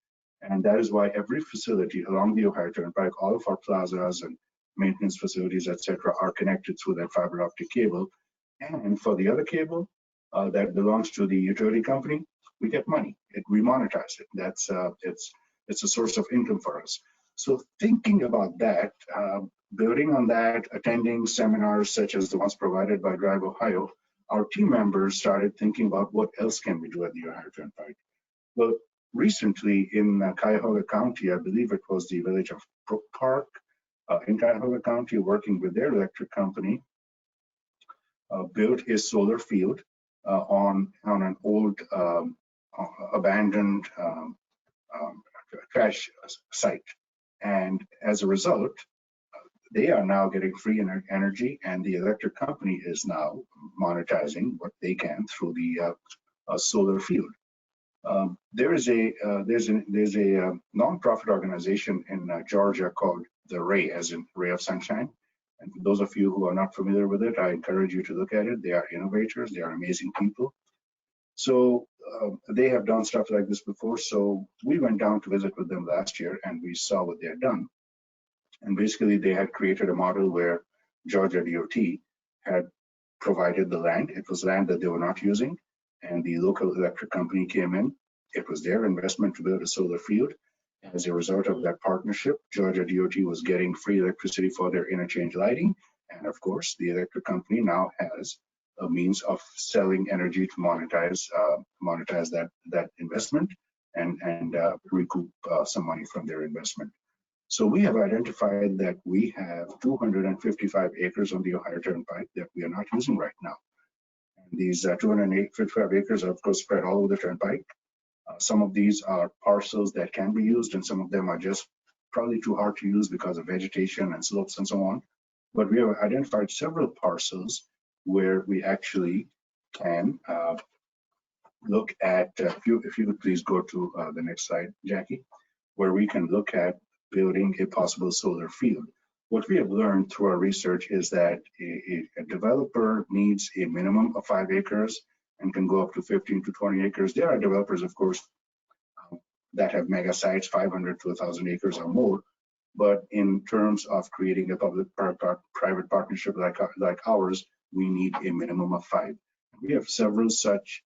And that is why every facility along the Ohio Turnpike, all of our plazas and maintenance facilities, etc., are connected through that fiber optic cable. And for the other cable that belongs to the utility company, we get money. We monetize it. That's it's a source of income for us. So thinking about that, building on that, attending seminars such as the ones provided by DriveOhio, our team members started thinking about what else can we do at the Ohio Turnpike. Well, recently in Cuyahoga County, I believe it was the village of Brook Park in Cuyahoga County, working with their electric company, built a solar field on an old abandoned trash site. And as a result, they are now getting free energy, and the electric company is now monetizing what they can through the solar field. There's a nonprofit organization in Georgia called the Ray, as in Ray of Sunshine. And for those of you who are not familiar with it, I encourage you to look at it. They are innovators. They are amazing people. So they have done stuff like this before. So we went down to visit with them last year, and we saw what they had done. And basically, they had created a model where Georgia DOT had provided the land. It was land that they were not using, and the local electric company came in. It was their investment to build a solar field. As a result of that partnership, Georgia DOT was getting free electricity for their interchange lighting. And of course, the electric company now has a means of selling energy to monetize that investment and recoup some money from their investment. So we have identified that we have 255 acres on the Ohio Turnpike that we are not using right now. And these 255 acres are, of course, spread all over the Turnpike. Some of these are parcels that can be used, and some of them are just probably too hard to use because of vegetation and slopes and so on. But we have identified several parcels where we actually can look at, if you would please go to the next slide, Jackie, where we can look at building a possible solar field. What we have learned through our research is that a developer needs a minimum of 5 acres and can go up to 15 to 20 acres. There are developers, of course, that have mega sites, 500 to 1,000 acres or more. But in terms of creating a public-private partnership like ours, we need a minimum of 5. We have several such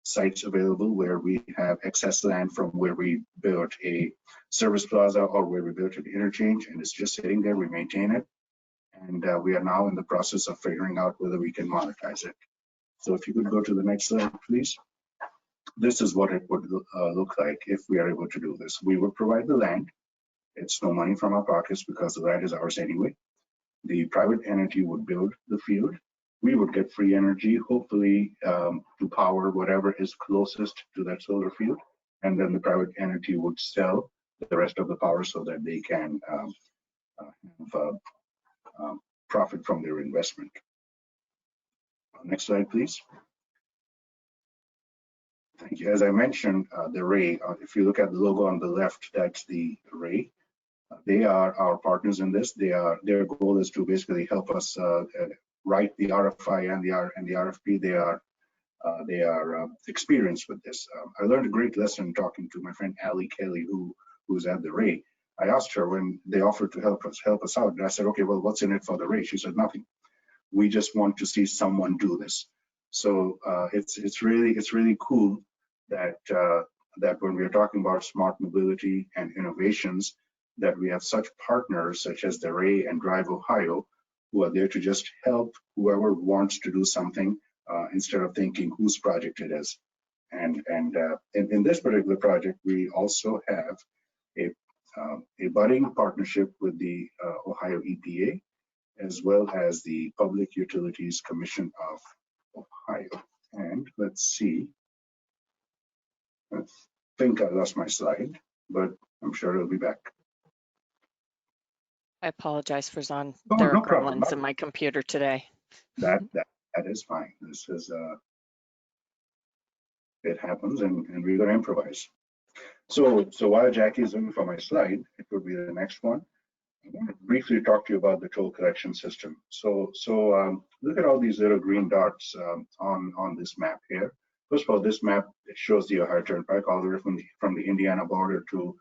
sites available where we have excess land from where we built a service plaza or where we built an interchange, and it's just sitting there. We maintain it, and we are now in the process of figuring out whether we can monetize it. So if you could go to the next slide, please. This is what it would look like if we are able to do this. We would provide the land. It's no money from our pockets because the land is ours anyway. The private entity would build the field. We would get free energy, hopefully to power whatever is closest to that solar field. And then the private entity would sell the rest of the power so that they can profit from their investment. Next slide, please. Thank you. As I mentioned, the Ray, if you look at the logo on the left, that's the Ray. They are our partners in this. Their goal is to basically help us write the RFI and the RFP. They are experienced with this. I learned a great lesson talking to my friend Allie Kelly, who's at the Ray. I asked her when they offered to help us out, and I said, okay, well, what's in it for the Ray? She said, nothing. We just want to see someone do this. So it's really cool that when we are talking about smart mobility and innovations, that we have such partners such as the Ray and DriveOhio who are there to just help whoever wants to do something instead of thinking whose project it is. And in this particular project, we also have a budding partnership with the Ohio EPA, as well as the Public Utilities Commission of Ohio. And let's see, I think I lost my slide, but I'm sure it'll be back. I apologize, Farzan. Oh, there no are problem. gremlins in my computer today. That is fine. This is it happens, and we're going to improvise. So while Jackie is looking for my slide, it would be the next one. I want to briefly talk to you about the toll collection system. So look at all these little green dots on this map here. First of all, this map shows the Ohio Turnpike all the way from the Indiana border to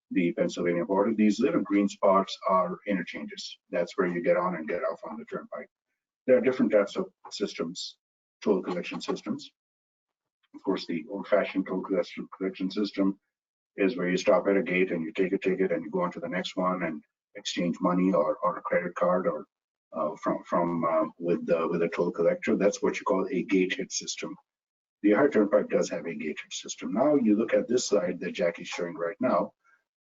the Pennsylvania border. These little green spots are interchanges. That's where you get on and get off on the turnpike. There are different types of systems, toll collection systems. Of course, the old-fashioned toll collection system is where you stop at a gate and you take a ticket and you go on to the next one and exchange money or a credit card or with a toll collector. That's what you call a gated system. The Ohio Turnpike does have a gated system. Now you look at this slide that Jackie's showing right now.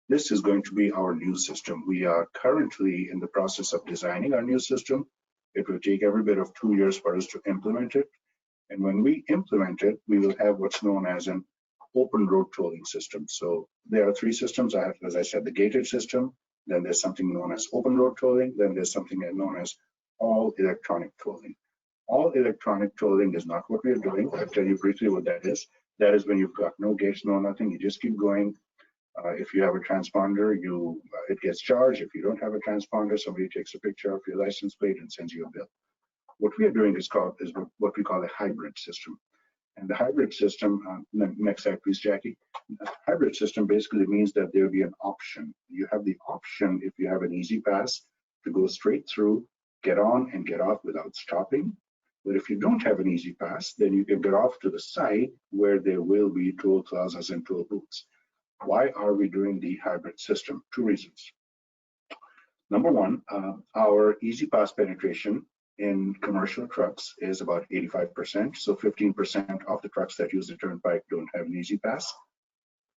This is going to be our new system. We are currently in the process of designing our new system. It will take every bit of 2 years for us to implement it. And when we implement it, we will have what's known as an open road tolling system. So there are 3 systems. I have, as I said, the gated system, then there's something known as open road tolling, then there's something known as all electronic tolling. All electronic tolling is not what we are doing. I'll tell you briefly what that is. That is when you've got no gates, no nothing, you just keep going. If you have a transponder, it gets charged. If you don't have a transponder, somebody takes a picture of your license plate and sends you a bill. What we are doing is what we call a hybrid system. And the hybrid system, next slide please, Jackie. The hybrid system basically means that there will be an option. You have the option, if you have an easy pass, to go straight through, get on and get off without stopping. But if you don't have an easy pass, then you can get off to the side where there will be toll plazas and toll booths. Why are we doing the hybrid system? 2 reasons. Number one, our easy pass penetration in commercial trucks is about 85%. So 15% of the trucks that use the turnpike don't have an easy pass.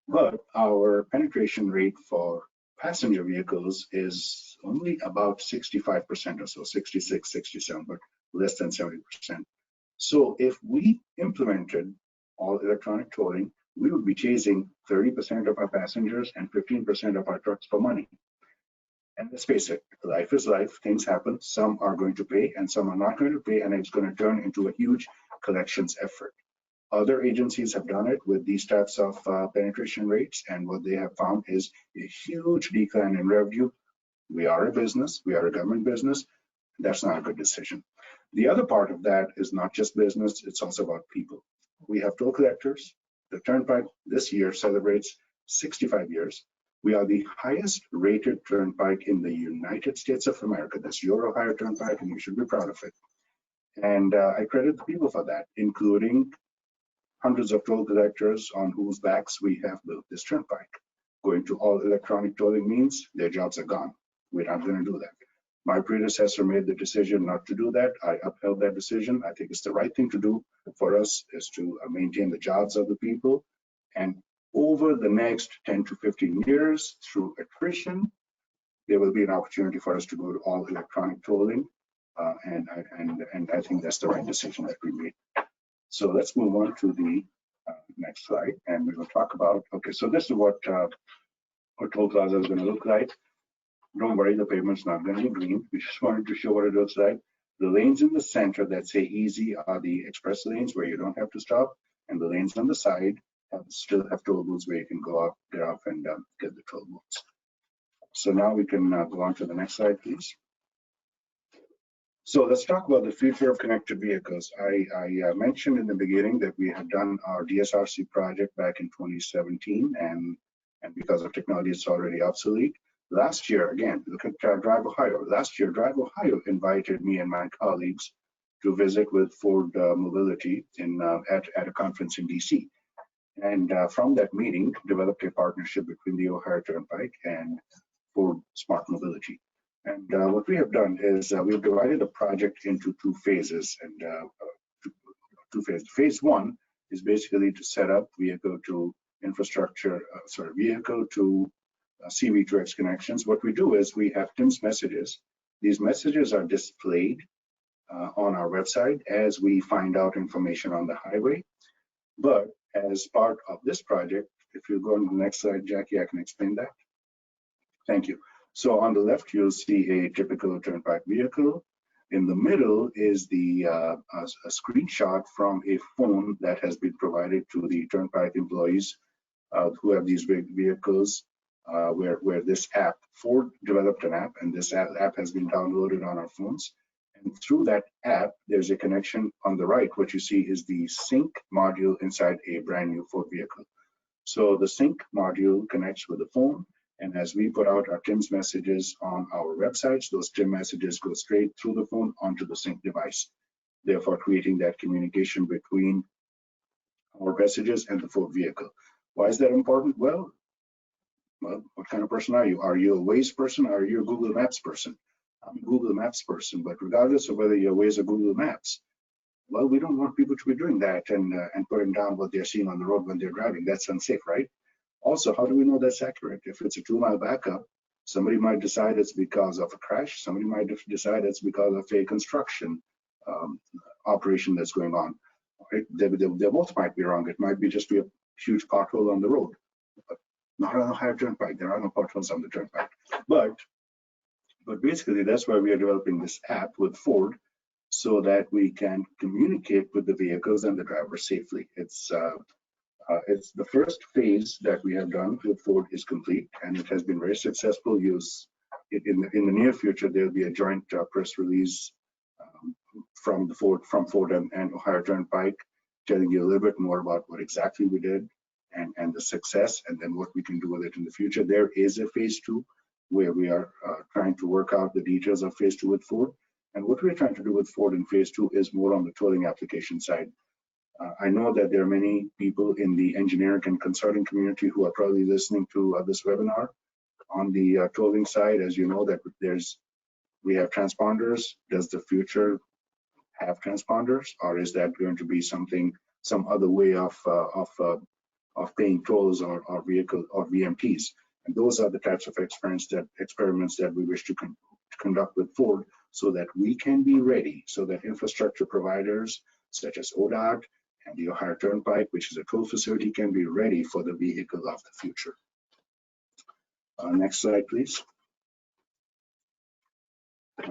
But our penetration rate for passenger vehicles is only about 65% or so, 66, 67, but less than 70%. So if we implemented all electronic tolling, we would be chasing 30% of our passengers and 15% of our trucks for money. And let's face it, life is life, things happen. Some are going to pay and some are not going to pay, and it's going to turn into a huge collections effort. Other agencies have done it with these types of penetration rates, and what they have found is a huge decline in revenue. We are a business, we are a government business. That's not a good decision. The other part of that is not just business, it's also about people. We have toll collectors. The turnpike this year celebrates 65 years. We are the highest rated turnpike in the United States of America. That's your Ohio Turnpike, and you should be proud of it. And I credit the people for that, including hundreds of toll collectors on whose backs we have built this turnpike. Going to all electronic tolling means their jobs are gone. We're not going to do that. My predecessor made the decision not to do that. I upheld that decision. I think it's the right thing to do for us, is to maintain the jobs of the people. And over the next 10 to 15 years, through attrition, there will be an opportunity for us to go to all electronic tolling. And I think that's the right decision that we made. So let's move on to the next slide, and we will talk about, okay, so this is what toll plaza is going to look like. Don't worry, the pavement's not going to be green. We just wanted to show what it looks like. The lanes in the center that say easy are the express lanes where you don't have to stop, and the lanes on the side still have toll booths where you can go up, get off, and get the toll booths. So now we can go on to the next slide, please. So let's talk about the future of connected vehicles. I mentioned in the beginning that we had done our DSRC project back in 2017, and because of technology, it's already obsolete. Last year, again, look at DriveOhio. Last year, DriveOhio invited me and my colleagues to visit with Ford Mobility at a conference in DC. And from that meeting, developed a partnership between the Ohio Turnpike and Ford Smart Mobility. And what we have done is we've divided the project into 2 phases. And 2 phases. Phase 1 is basically to set up vehicle to infrastructure, vehicle to CV2X connections. What we do is we have TIMS messages. These messages are displayed on our website as we find out information on the highway. But as part of this project, if you go on to the next slide, Jackie, I can explain that. Thank you. So on the left, you'll see a typical turnpike vehicle. In the middle is a screenshot from a phone that has been provided to the turnpike employees who have these vehicles where this app, Ford developed an app, and this app has been downloaded on our phones. And through that app, there's a connection on the right. What you see is the sync module inside a brand new Ford vehicle. So the sync module connects with the phone, and as we put out our TIMS messages on our websites, those TIM messages go straight through the phone onto the sync device, therefore creating that communication between our messages and the Ford vehicle. Why is that important? Well, what kind of person are you? Are you a Waze person or are you a Google Maps person? I'm a Google Maps person, but regardless of whether you're Waze or Google Maps, well, we don't want people to be doing that and putting down what they're seeing on the road when they're driving. That's unsafe, right? Also, how do we know that's accurate? If it's a 2-mile backup, somebody might decide it's because of a crash. Somebody might decide it's because of a construction operation that's going on. They both might be wrong. It might be just be a huge pothole on the road, but not on a higher turnpike. There are no potholes on the turnpike. But basically, that's why we are developing this app with Ford, so that we can communicate with the vehicles and the drivers safely. It's the first phase that we have done with Ford is complete, and it has been very successful. In the near future, there'll be a joint press release from Ford and Ohio Turnpike, telling you a little bit more about what exactly we did and the success, and then what we can do with it in the future. There is a phase 2 where we are trying to work out the details of phase 2 with Ford. And what we're trying to do with Ford in phase 2 is more on the tolling application side. I know that there are many people in the engineering and consulting community who are probably listening to this webinar. On the tolling side, as you know, that we have transponders. Does the future have transponders, or is that going to be some other way of paying tolls or vehicle or VMTs? And those are the types of experiments that we wish to conduct with Ford, so that we can be ready, so that infrastructure providers such as ODOT and the Ohio Turnpike, which is a toll facility, can be ready for the vehicle of the future. Next slide, please.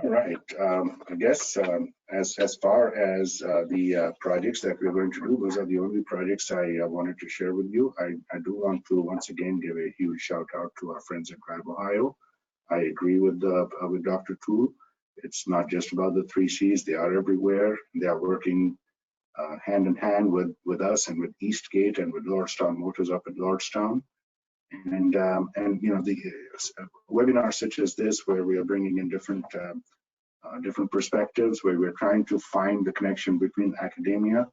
All right, I guess as far as the projects that we're going to do, those are the only projects I wanted to share with you. I do want to once again give a huge shout out to our friends at DriveOhio. I agree with Dr. Toole. It's not just about the 3 C's. They are everywhere. They are working hand in hand with us and with Eastgate and with Lordstown Motors up at Lordstown. And you know, the webinars such as this, where we are bringing in different perspectives, where we're trying to find the connection between academia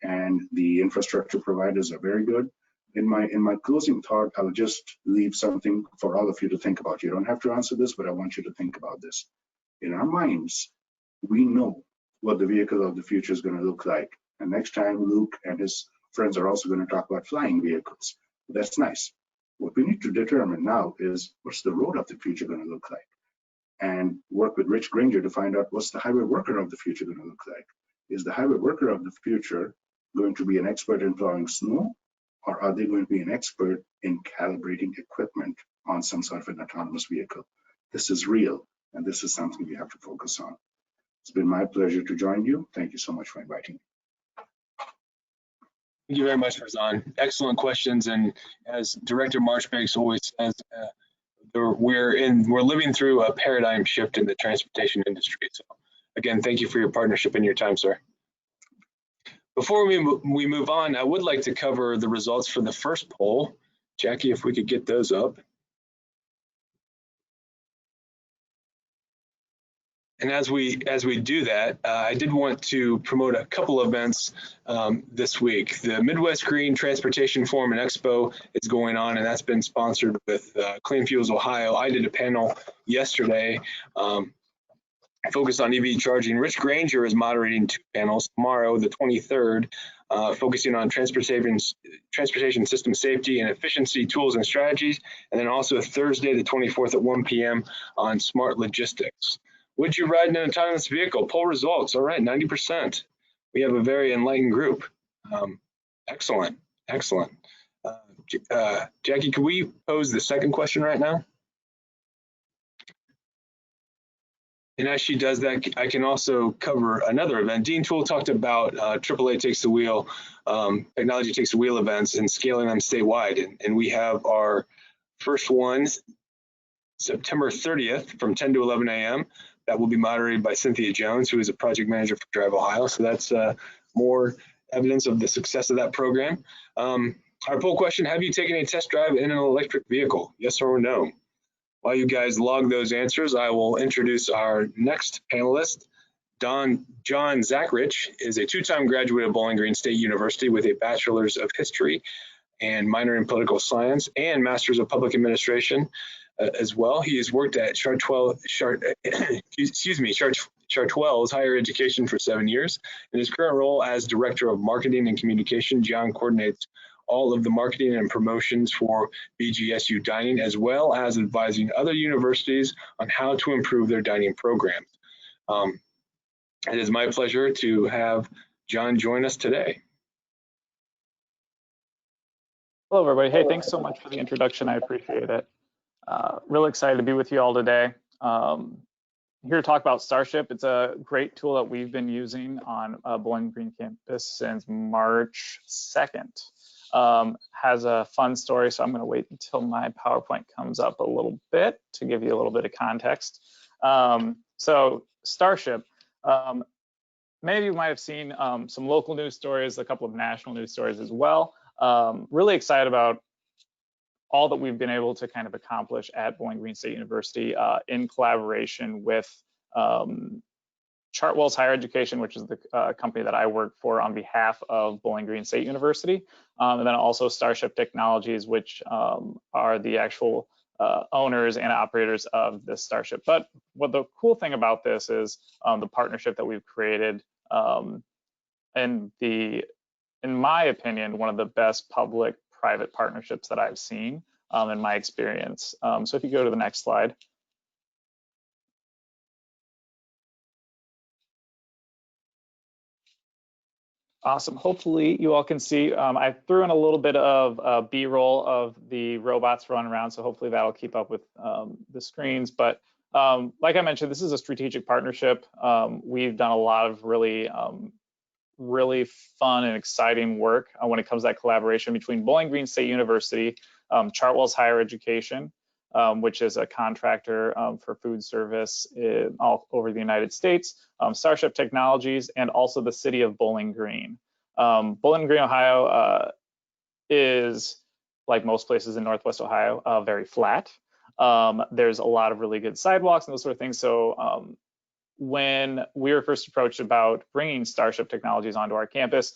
and the infrastructure providers, are very good. In my closing thought, I'll just leave something for all of you to think about. You don't have to answer this, but I want you to think about this. In our minds, we know what the vehicle of the future is going to look like. And next time, Luke and his friends are also going to talk about flying vehicles. That's nice. What we need to determine now is, what's the road of the future going to look like? And work with Rich Granger to find out, what's the highway worker of the future going to look like? Is the highway worker of the future going to be an expert in plowing snow, or are they going to be an expert in calibrating equipment on some sort of an autonomous vehicle? This is real, and this is something we have to focus on. It's been my pleasure to join you. Thank you so much for inviting me. Thank you very much, Farzan. Excellent questions. And as Director Marchbanks always says, we're living through a paradigm shift in the transportation industry. So again, thank you for your partnership and your time, sir. Before we move on, I would like to cover the results for the first poll. Jackie, if we could get those up. And as we do that, I did want to promote a couple events this week. The Midwest Green Transportation Forum and Expo is going on, and that's been sponsored with Clean Fuels Ohio. I did a panel yesterday focused on EV charging. Rich Granger is moderating 2 panels tomorrow, the 23rd, focusing on transportation system safety and efficiency tools and strategies, and then also Thursday, the 24th at 1 p.m. on smart logistics. Would you ride in an autonomous vehicle? Poll results. All right, 90%. We have a very enlightened group. Excellent, excellent. Jackie, can we pose the second question right now? And as she does that, I can also cover another event. Dean Toole talked about AAA Takes the Wheel, Technology Takes the Wheel events and scaling them statewide. And we have our first one September 30th from 10 to 11 a.m. That will be moderated by Cynthia Jones, who is a project manager for DriveOhio. So that's more evidence of the success of that program. Our poll question, have you taken a test drive in an electric vehicle? Yes or no? While you guys log those answers, I will introduce our next panelist. John Zachrich is a two-time graduate of Bowling Green State University with a Bachelor's of History and minor in Political Science and Master's of Public Administration as well. He has worked at Chartwell's higher education for 7 years. In his current role as Director of Marketing and Communication, John coordinates all of the marketing and promotions for BGSU dining, as well as advising other universities on how to improve their dining programs. It is my pleasure to have John join us today. Hello, everybody. Hey, thanks so much for the introduction. I appreciate it. Really excited to be with you all today. Here to talk about Starship. It's a great tool that we've been using on Bowling Green campus since March 2nd. Has a fun story, so I'm going to wait until my PowerPoint comes up a little bit to give you a little bit of context. So Starship, many of you might have seen some local news stories, a couple of national news stories as well. Really excited about all that we've been able to kind of accomplish at Bowling Green State University in collaboration with Chartwell's Higher Education, which is the company that I work for on behalf of Bowling Green State University, and then also Starship Technologies, which are the actual owners and operators of this Starship. But what the cool thing about this is the partnership that we've created, and in my opinion, one of the best public-private partnerships that I've seen in my experience. So if you go to the next slide. Awesome. Hopefully you all can see. I threw in a little bit of B-roll of the robots running around, so hopefully that'll keep up with the screens. But like I mentioned, this is a strategic partnership. We've done a lot of really fun and exciting work when it comes to that collaboration between Bowling Green State University, Chartwell's Higher Education, which is a contractor for food service all over the United States, Starship Technologies, and also the city of Bowling Green. Bowling Green, Ohio is, like most places in Northwest Ohio, very flat. There's a lot of really good sidewalks and those sort of things. So when we were first approached about bringing Starship Technologies onto our campus,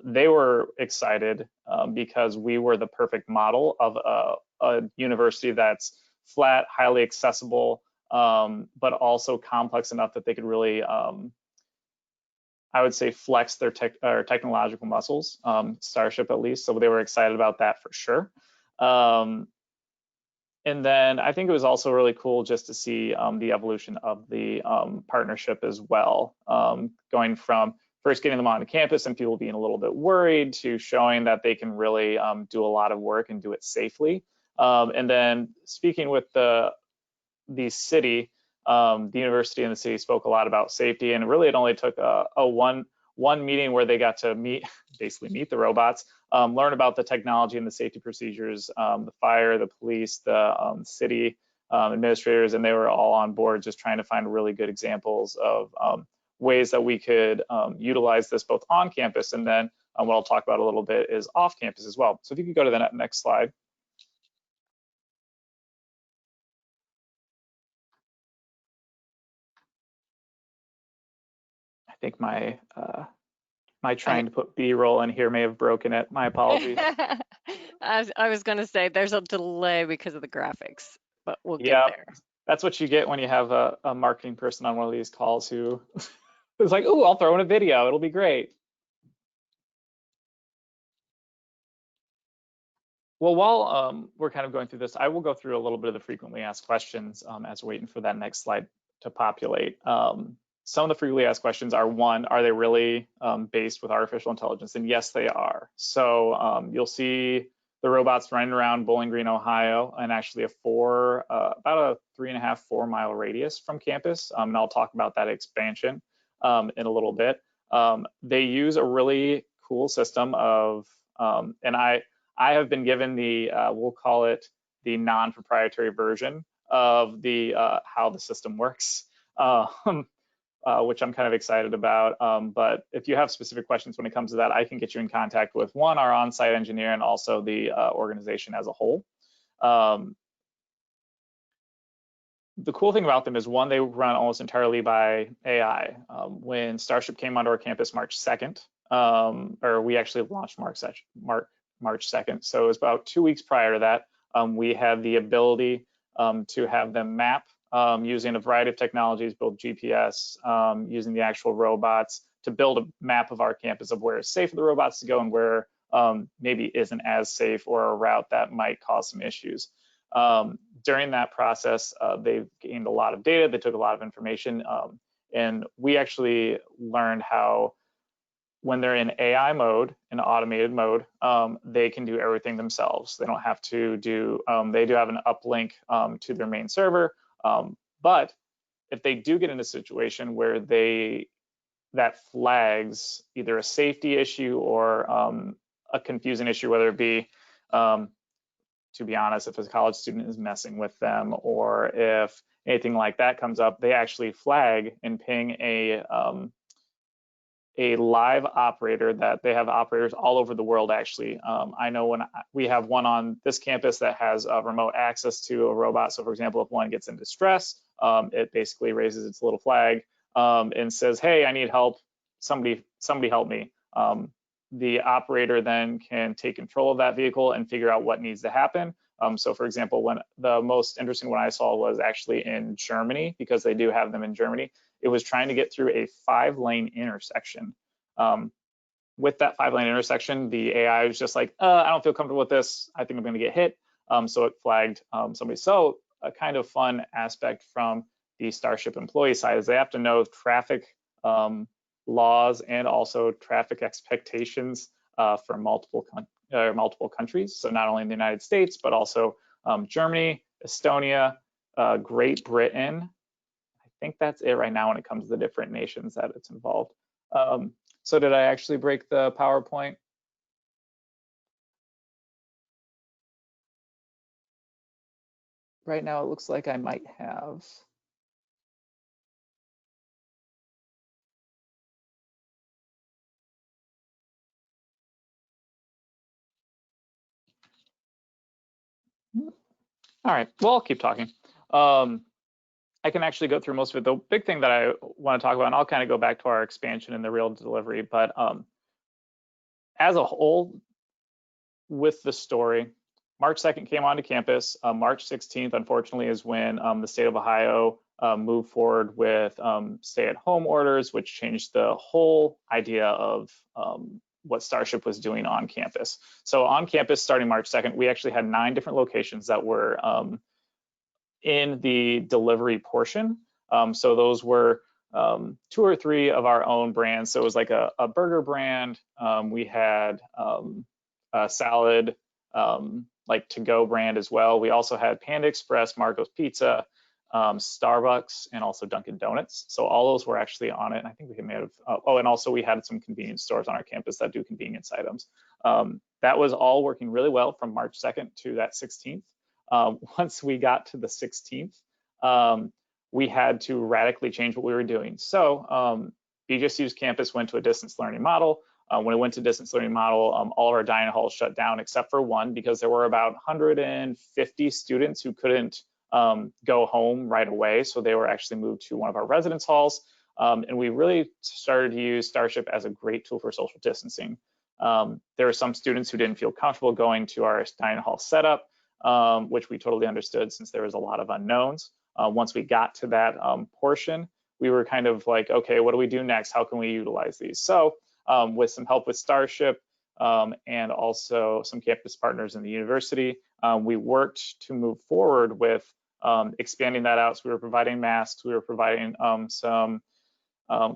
they were excited because we were the perfect model of a university that's flat, highly accessible, but also complex enough that they could really, I would say, flex their technological muscles, Starship at least. So they were excited about that for sure. And then I think it was also really cool just to see the evolution of the partnership as well, going from first getting them onto campus and people being a little bit worried to showing that they can really do a lot of work and do it safely. And then speaking with the city, the university and the city spoke a lot about safety, and really it only took one meeting where they got to basically meet the robots, learn about the technology and the safety procedures, the fire, the police, the city administrators, and they were all on board just trying to find really good examples of ways that we could utilize this both on campus, and then what I'll talk about a little bit is off campus as well. So if you could go to the next slide. I think my trying to put B-roll in here may have broken it. My apologies. I was going to say there's a delay because of the graphics, but we'll get there. That's what you get when you have a marketing person on one of these calls who is like, "Oh, I'll throw in a video. It'll be great." Well, while we're kind of going through this, I will go through a little bit of the frequently asked questions as we're waiting for that next slide to populate. Some of the frequently asked questions are, one, are they really based with artificial intelligence? And yes, they are. So you'll see the robots running around Bowling Green, Ohio, and actually about a 3.5, 4 mile radius from campus. And I'll talk about that expansion in a little bit. They use a really cool system of, and I have been given the, we'll call it the non-proprietary version of the how the system works, which I'm kind of excited about. But if you have specific questions when it comes to that, I can get you in contact with one, our on-site engineer, and also the organization as a whole. The cool thing about them is, one, they run almost entirely by AI. When Starship came onto our campus March 2nd, or we actually launched March 2nd, so it was about 2 weeks prior to that, we had the ability to have them map using a variety of technologies, both GPS, using the actual robots, to build a map of our campus of where it's safe for the robots to go and where maybe isn't as safe, or a route that might cause some issues. During that process, they've gained a lot of data, they took a lot of information, and we actually learned how, when they're in AI mode, in automated mode, they can do everything themselves. They don't have to do, they do have an uplink to their main server, but if they do get in a situation where that flags either a safety issue or a confusing issue, whether it be, to be honest, if a college student is messing with them, or if anything like that comes up, they actually flag and ping a live operator. That they have operators all over the world, actually. I know when we have one on this campus that has remote access to a robot. So for example, if one gets in distress, it basically raises its little flag and says, hey, I need help, somebody help me. The operator then can take control of that vehicle and figure out what needs to happen. So for example, when the most interesting one I saw was actually in Germany, because they do have them in Germany. It was trying to get through a 5-lane intersection. With that 5-lane intersection, the AI was just like, I don't feel comfortable with this. I think I'm gonna get hit. So it flagged somebody. So a kind of fun aspect from the Starship employee side is they have to know traffic laws and also traffic expectations for multiple countries. So not only in the United States, but also Germany, Estonia, Great Britain. I think that's it right now when it comes to the different nations that it's involved. So did I actually break the PowerPoint? Right now it looks like I might have. All right, well, I'll keep talking. I can actually go through most of it. The big thing that I want to talk about, and I'll kind of go back to our expansion and the real delivery, but as a whole, with the story, March 2nd came onto campus. March 16th, unfortunately, is when the state of Ohio moved forward with stay-at-home orders, which changed the whole idea of what Starship was doing on campus. So on campus, starting March 2nd, we actually had 9 different locations that were in the delivery portion. So those were 2 or 3 of our own brands. So it was like a burger brand. We had a salad, like to-go brand as well. We also had Panda Express, Marco's Pizza, Starbucks, and also Dunkin' Donuts. So all those were actually on it. And I think we may have, and also we had some convenience stores on our campus that do convenience items. That was all working really well from March 2nd to that 16th. Once we got to the 16th, we had to radically change what we were doing. So BGSU's campus went to a distance learning model. When it went to distance learning model, all of our dining halls shut down except for one, because there were about 150 students who couldn't go home right away. So they were actually moved to one of our residence halls. And we really started to use Starship as a great tool for social distancing. There were some students who didn't feel comfortable going to our dining hall setup, which we totally understood since there was a lot of unknowns. Once we got to that portion, we were kind of like, okay, what do we do next? How can we utilize these? So with some help with Starship and also some campus partners in the university, we worked to move forward with expanding that out. So we were providing masks, we were providing some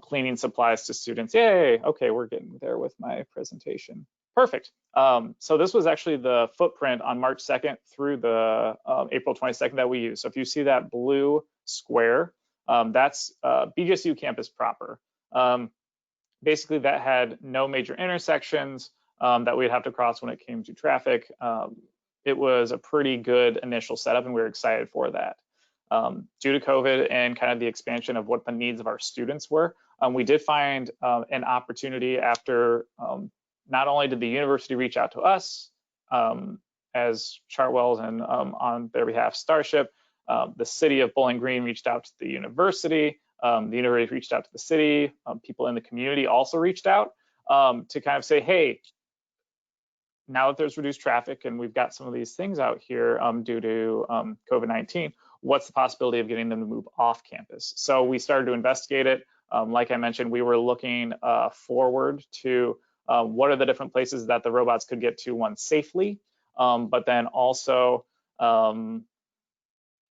cleaning supplies to students. Yay, okay, we're getting there with my presentation. Perfect. So this was actually the footprint on March 2nd through the April 22nd that we used. So if you see that blue square, that's BGSU campus proper. Basically, that had no major intersections that we'd have to cross when it came to traffic. It was a pretty good initial setup, and we were excited for that. Due to COVID and kind of the expansion of what the needs of our students were, we did find an opportunity after not only did the university reach out to us as Chartwell's and on their behalf Starship, the city of Bowling Green reached out to the university. The university reached out to the city. People in the community also reached out to kind of say, hey, now that there's reduced traffic and we've got some of these things out here due to COVID-19, what's the possibility of getting them to move off campus? So we started to investigate it. Like I mentioned, we were looking forward to what are the different places that the robots could get to, one, safely, but then also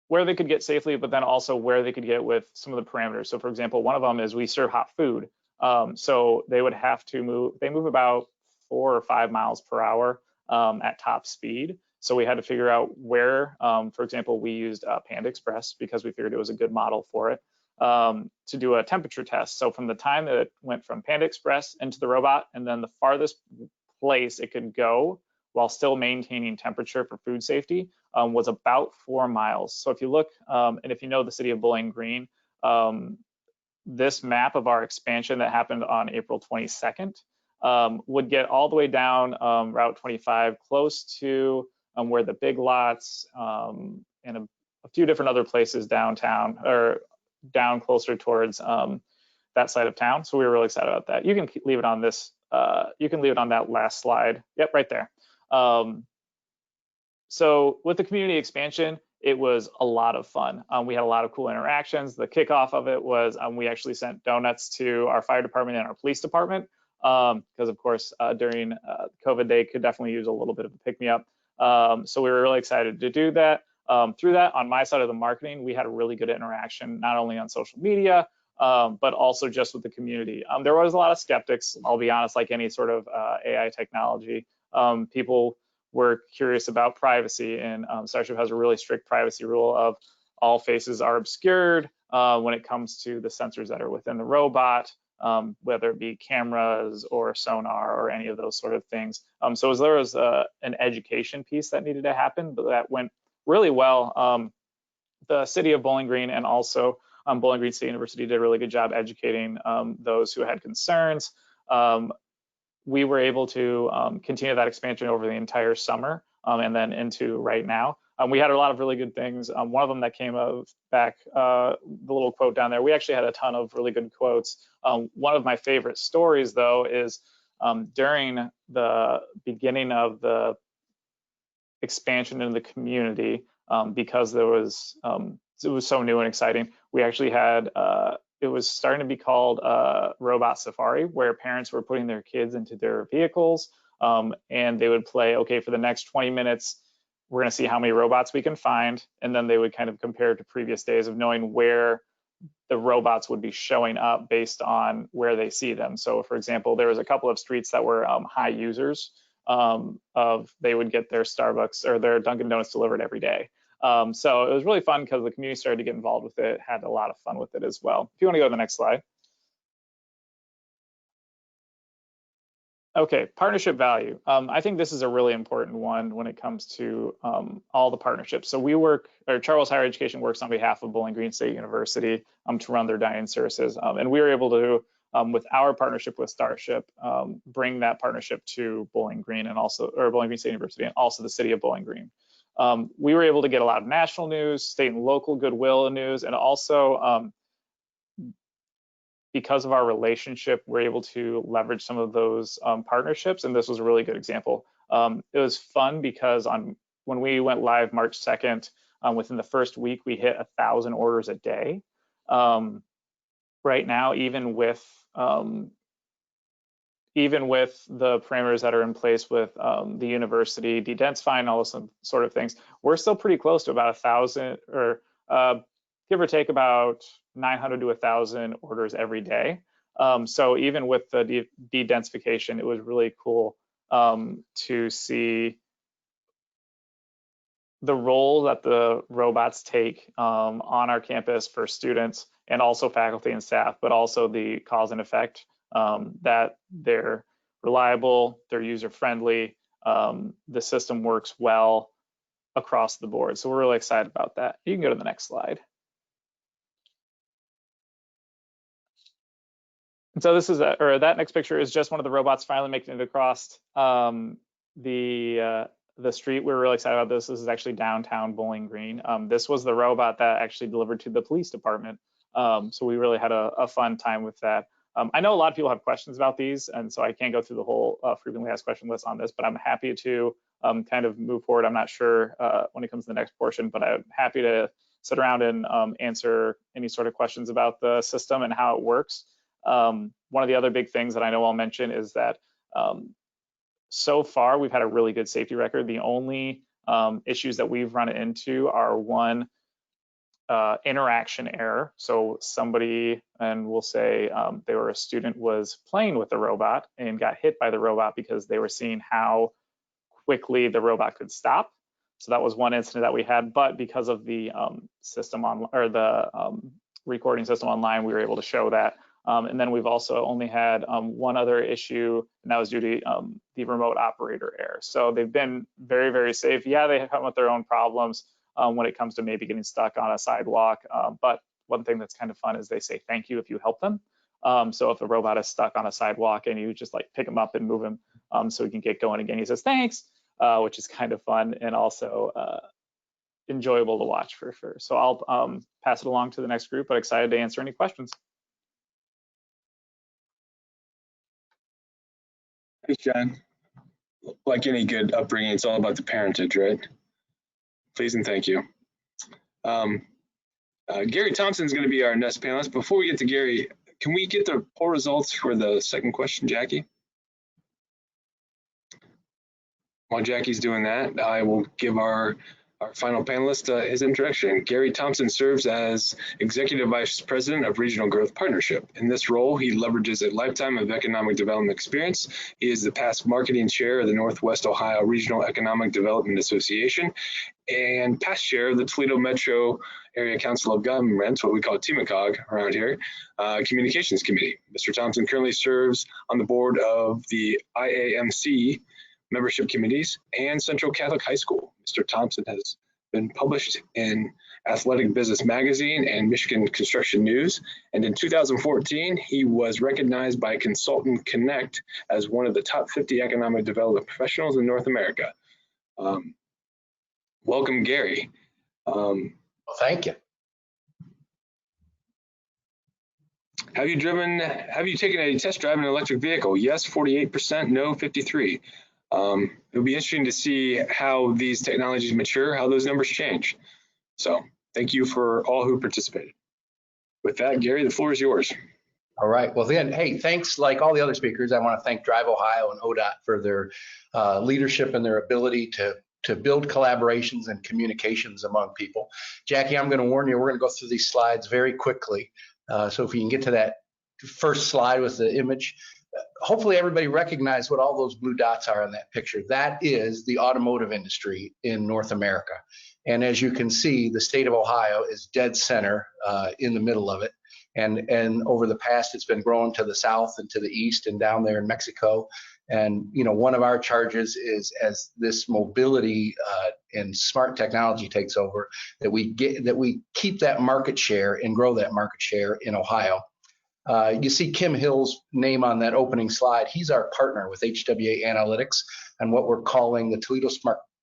where they could get safely, but then also where they could get with some of the parameters. So for example, one of them is we serve hot food. So they would have to move, they move about 4 or 5 miles per hour at top speed. So we had to figure out where, for example, we used Panda Express because we figured it was a good model for it to do a temperature test. So from the time that it went from Panda Express into the robot, and then the farthest place it could go while still maintaining temperature for food safety was about 4 miles. So if you look, and if you know the city of Bowling Green, this map of our expansion that happened on April 22nd would get all the way down Route 25, close to where the Big Lots and a few different other places downtown, or down closer towards that side of town. So we were really excited about that. You can leave it on this, you can leave it on that last slide. Yep, right there. So with the community expansion, it was a lot of fun. We had a lot of cool interactions. The kickoff of it was we actually sent donuts to our fire department and our police department because, of course, during COVID, they could definitely use a little bit of a pick-me-up. So we were really excited to do that. Through that, on my side of the marketing, we had a really good interaction, not only on social media, but also just with the community. There was a lot of skeptics, I'll be honest, like any sort of AI technology. People were curious about privacy, and Starship has a really strict privacy rule of all faces are obscured when it comes to the sensors that are within the robot, whether it be cameras or sonar or any of those sort of things. So there was an education piece that needed to happen, but that went really well. The city of Bowling Green and also Bowling Green State University did a really good job educating those who had concerns. We were able to continue that expansion over the entire summer and then into right now. We had a lot of really good things. One of them that came back, the little quote down there, we actually had a ton of really good quotes. One of my favorite stories, though, is during the beginning of the expansion into the community, because there was, it was so new and exciting, we actually had, it was starting to be called Robot Safari, where parents were putting their kids into their vehicles and they would play, okay, for the next 20 minutes, we're gonna see how many robots we can find. And then they would kind of compare to previous days of knowing where the robots would be showing up based on where they see them. So for example, there was a couple of streets that were high users of, they would get their Starbucks or their Dunkin' Donuts delivered every day. So it was really fun because the community started to get involved with it, had a lot of fun with it as well. If you want to go to the next slide. Okay, partnership value. I think this is a really important one when it comes to all the partnerships. So we work, or Chartwell's Higher Education works on behalf of Bowling Green State University to run their dining services. And we were able to, with our partnership with Starship, bring that partnership to Bowling Green and also, or Bowling Green State University and also the city of Bowling Green. We were able to get a lot of national news, state and local goodwill news, and also because of our relationship, we're able to leverage some of those partnerships, and this was a really good example. It was fun because when we went live March 2nd, within the first week, we hit 1,000 orders a day. Right now, even with the parameters that are in place with the university, de-densifying, all those sort of things, we're still pretty close to about 1,000, or give or take about 900 to 1,000 orders every day. So even with the de-densification, it was really cool to see the role that the robots take on our campus for students and also faculty and staff, but also the cause and effect, that they're reliable, they're user-friendly, the system works well across the board. So we're really excited about that. You can go to the next slide. And so this is, that next picture is just one of the robots finally making it across the street. We're really excited about this. This is actually downtown Bowling Green. This was the robot that actually delivered to the police department. So we really had a fun time with that. I know a lot of people have questions about these, and so I can't go through the whole frequently asked question list on this, but I'm happy to kind of move forward. I'm not sure when it comes to the next portion, but I'm happy to sit around and answer any sort of questions about the system and how it works. One of the other big things that I know I'll mention is that so far we've had a really good safety record. The only issues that we've run into are one, interaction error. So somebody, and we'll say they were a student, was playing with the robot and got hit by the robot because they were seeing how quickly the robot could stop. So that was one incident that we had, but because of the system on, or the recording system online, we were able to show that. And then we've also only had one other issue, and that was due to the remote operator error. So they've been very, very safe. Yeah, they come with their own problems when it comes to maybe getting stuck on a sidewalk. But one thing that's kind of fun is they say thank you if you help them. So if a robot is stuck on a sidewalk and you just like pick him up and move him so he can get going again, he says thanks, which is kind of fun and also enjoyable to watch for sure. So I'll pass it along to the next group, but excited to answer any questions. Thanks, John. Like any good upbringing, it's all about the parentage, right? Please and thank you. Gary Thompson is going to be our next panelist. Before we get to Gary, can we get the poll results for the second question, Jackie? While Jackie's doing that, I will give our final panelist his introduction. Gary Thompson serves as Executive Vice President of Regional Growth Partnership. In this role, he leverages a lifetime of economic development experience. He is the past marketing chair of the Northwest Ohio Regional Economic Development Association and past chair of the Toledo Metro Area Council of Governments, what we call TMACOG around here, Communications Committee. Mr. Thompson currently serves on the board of the IAMC membership committees and Central Catholic High School. Mr. Thompson has been published in Athletic Business Magazine and Michigan Construction News. And in 2014, he was recognized by Consultant Connect as one of the top 50 economic development professionals in North America. Welcome, Gary. Well, thank you. Have you taken a test drive in an electric vehicle? Yes, 48%, no, 53%. It'll be interesting to see how these technologies mature, how those numbers change. So thank you for all who participated. With that, Gary, the floor is yours. All right. Well, then, hey, thanks. Like all the other speakers, I want to thank DriveOhio and ODOT for their leadership and their ability to build collaborations and communications among people. Jackie, I'm going to warn you, we're going to go through these slides very quickly. So if you can get to that first slide with the image. Hopefully everybody recognized what all those blue dots are in that picture. That is the automotive industry in North America. And as you can see, the state of Ohio is dead center in the middle of it. And over the past, it's been growing to the south and to the east and down there in Mexico. And, you know, one of our charges is as this mobility and smart technology takes over, that we keep that market share and grow that market share in Ohio. You see Kim Hill's name on that opening slide. He's our partner with HWA Analytics and what we're calling the Toledo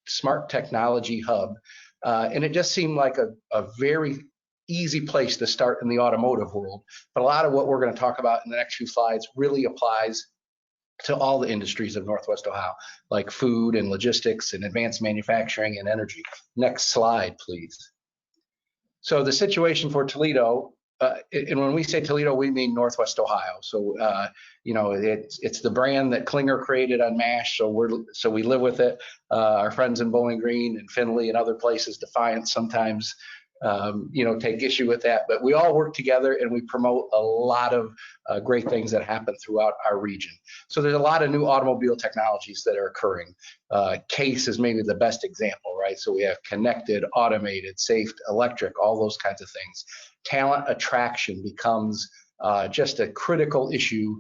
Smart Technology Hub. And it just seemed like a very easy place to start in the automotive world. But a lot of what we're going to talk about in the next few slides really applies to all the industries of Northwest Ohio, like food and logistics and advanced manufacturing and energy. Next slide, please. So the situation for Toledo, and when we say Toledo, we mean Northwest Ohio. So, you know, it's the brand that Klinger created on MASH. So we live with it. Our friends in Bowling Green and Findlay and other places, Defiance sometimes take issue with that, but we all work together and we promote a lot of great things that happen throughout our region. So there's a lot of new automobile technologies that are occurring. CASE is maybe the best example, right? So we have connected, automated, safe, electric, all those kinds of things. Talent attraction becomes just a critical issue.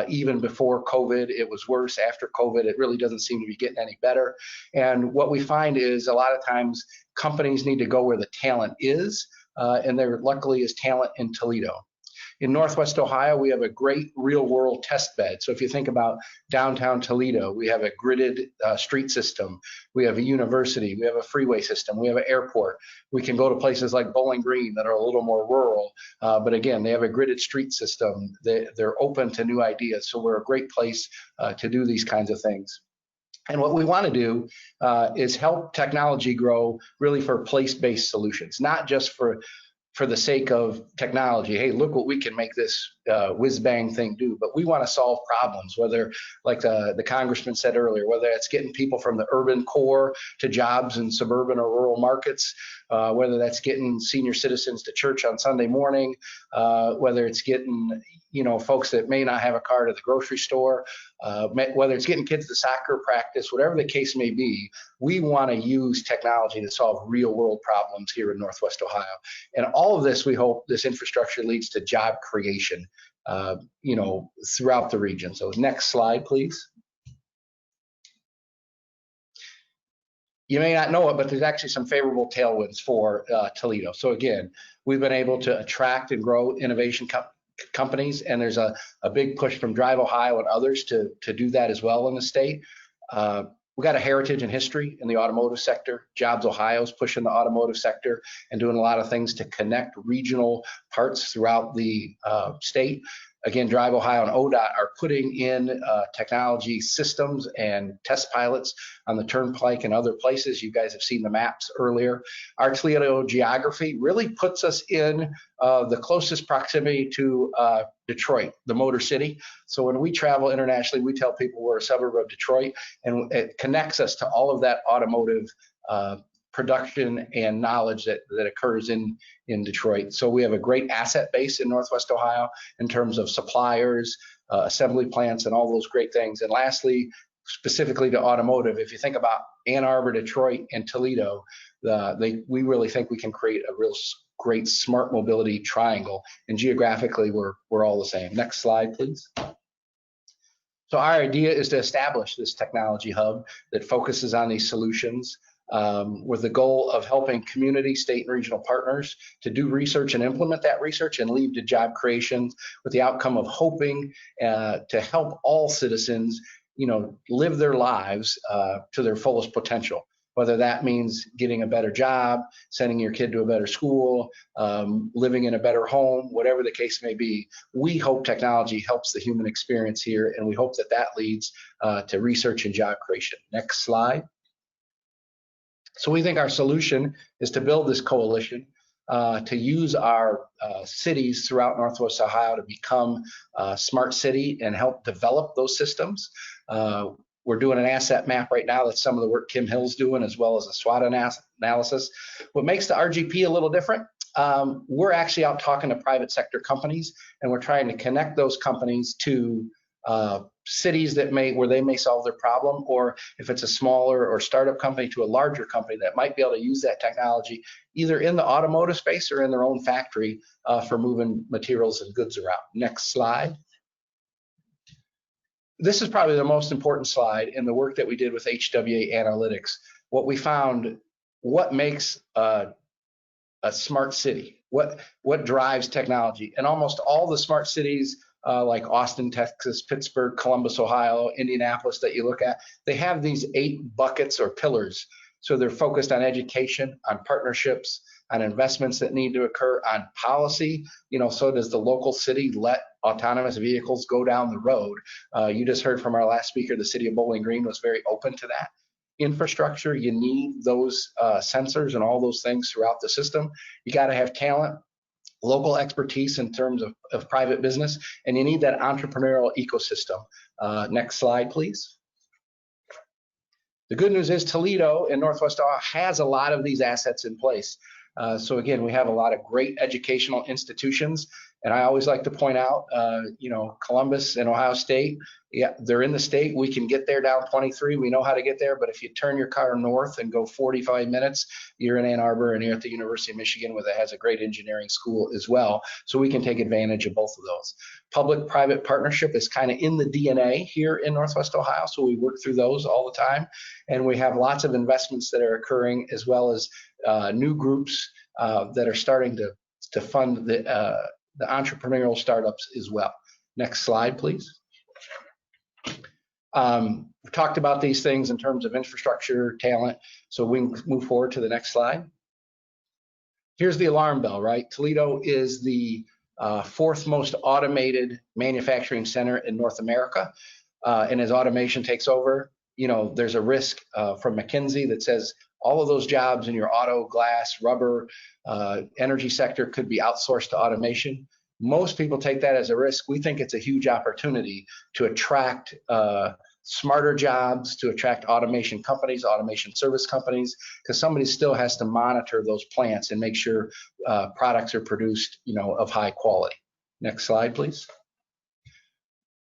Even before COVID, it was worse. After COVID, it really doesn't seem to be getting any better. And what we find is a lot of times companies need to go where the talent is, and there luckily is talent in Toledo. In Northwest Ohio, we have a great real-world test bed. So if you think about downtown Toledo, we have a gridded street system. We have a university. We have a freeway system. We have an airport. We can go to places like Bowling Green that are a little more rural. But again, they have a gridded street system. They're open to new ideas. So we're a great place to do these kinds of things. And what we want to do is help technology grow really for place-based solutions, not just for the sake of technology. Hey, look what we can make this whiz-bang thing do. But we want to solve problems, whether, like the congressman said earlier, whether it's getting people from the urban core to jobs in suburban or rural markets, whether that's getting senior citizens to church on Sunday morning, whether it's getting folks that may not have a car to the grocery store, whether it's getting kids to soccer practice, whatever the case may be, we want to use technology to solve real world problems here in Northwest Ohio. And all of this, we hope this infrastructure leads to job creation, throughout the region. So next slide, please. You may not know it, but there's actually some favorable tailwinds for Toledo. So again, we've been able to attract and grow innovation companies, and there's a big push from DriveOhio and others to do that as well in the state. We've got a heritage and history in the automotive sector. Jobs Ohio is pushing the automotive sector and doing a lot of things to connect regional parts throughout the state. Again, DriveOhio and ODOT are putting in technology systems and test pilots on the Turnpike and other places. You guys have seen the maps earlier. Our Toledo geography really puts us in the closest proximity to Detroit, the Motor City. So when we travel internationally, we tell people we're a suburb of Detroit, and it connects us to all of that automotive production and knowledge that occurs in Detroit. So we have a great asset base in Northwest Ohio in terms of suppliers, assembly plants, and all those great things. And lastly, specifically to automotive, if you think about Ann Arbor, Detroit, and Toledo, we really think we can create a real great smart mobility triangle. And geographically, we're all the same. Next slide, please. So our idea is to establish this technology hub that focuses on these solutions, with the goal of helping community, state, and regional partners to do research and implement that research and lead to job creation, with the outcome of hoping to help all citizens, live their lives to their fullest potential. Whether that means getting a better job, sending your kid to a better school, living in a better home, whatever the case may be, we hope technology helps the human experience here, and we hope that leads to research and job creation. Next slide. So we think our solution is to build this coalition, to use our cities throughout Northwest Ohio to become a smart city and help develop those systems. We're doing an asset map right now. That's some of the work Kim Hill's doing, as well as a SWOT analysis. What makes the RGP a little different, we're actually out talking to private sector companies, and we're trying to connect those companies to cities where they may solve their problem, or if it's a smaller or startup company, to a larger company that might be able to use that technology either in the automotive space or in their own factory for moving materials and goods around. Next slide. This is probably the most important slide in the work that we did with HWA Analytics. What we found, what makes a smart city, what drives technology, and almost all the smart cities like Austin, Texas, Pittsburgh, Columbus, Ohio, Indianapolis that you look at, they have these 8 buckets or pillars. So they're focused on education, on partnerships, on investments that need to occur, on policy. So does the local city let autonomous vehicles go down the road? You just heard from our last speaker, the city of Bowling Green was very open to that. Infrastructure, you need those sensors and all those things throughout the system. You got to have talent, local expertise in terms of private business, and you need that entrepreneurial ecosystem. Next slide, please. The good news is Toledo in Northwest Ohio has a lot of these assets in place. So again, we have a lot of great educational institutions. And I always like to point out, Columbus and Ohio State, yeah, they're in the state. We can get there down 23. We know how to get there. But if you turn your car north and go 45 minutes, you're in Ann Arbor and you're at the University of Michigan, where that has a great engineering school as well. So we can take advantage of both of those. Public-private partnership is kind of in the DNA here in Northwest Ohio. So we work through those all the time. And we have lots of investments that are occurring, as well as new groups that are starting to fund the entrepreneurial startups as well. Next slide, please. We've talked about these things in terms of infrastructure, talent, so we can move forward to the next slide. Here's the alarm bell, right? Toledo is the fourth most automated manufacturing center in North America. And as automation takes over, there's a risk from McKinsey that says all of those jobs in your auto, glass, rubber, energy sector could be outsourced to automation. Most people take that as a risk. We think it's a huge opportunity to attract smarter jobs, to attract automation companies, automation service companies, because somebody still has to monitor those plants and make sure products are produced, of high quality. Next slide, please.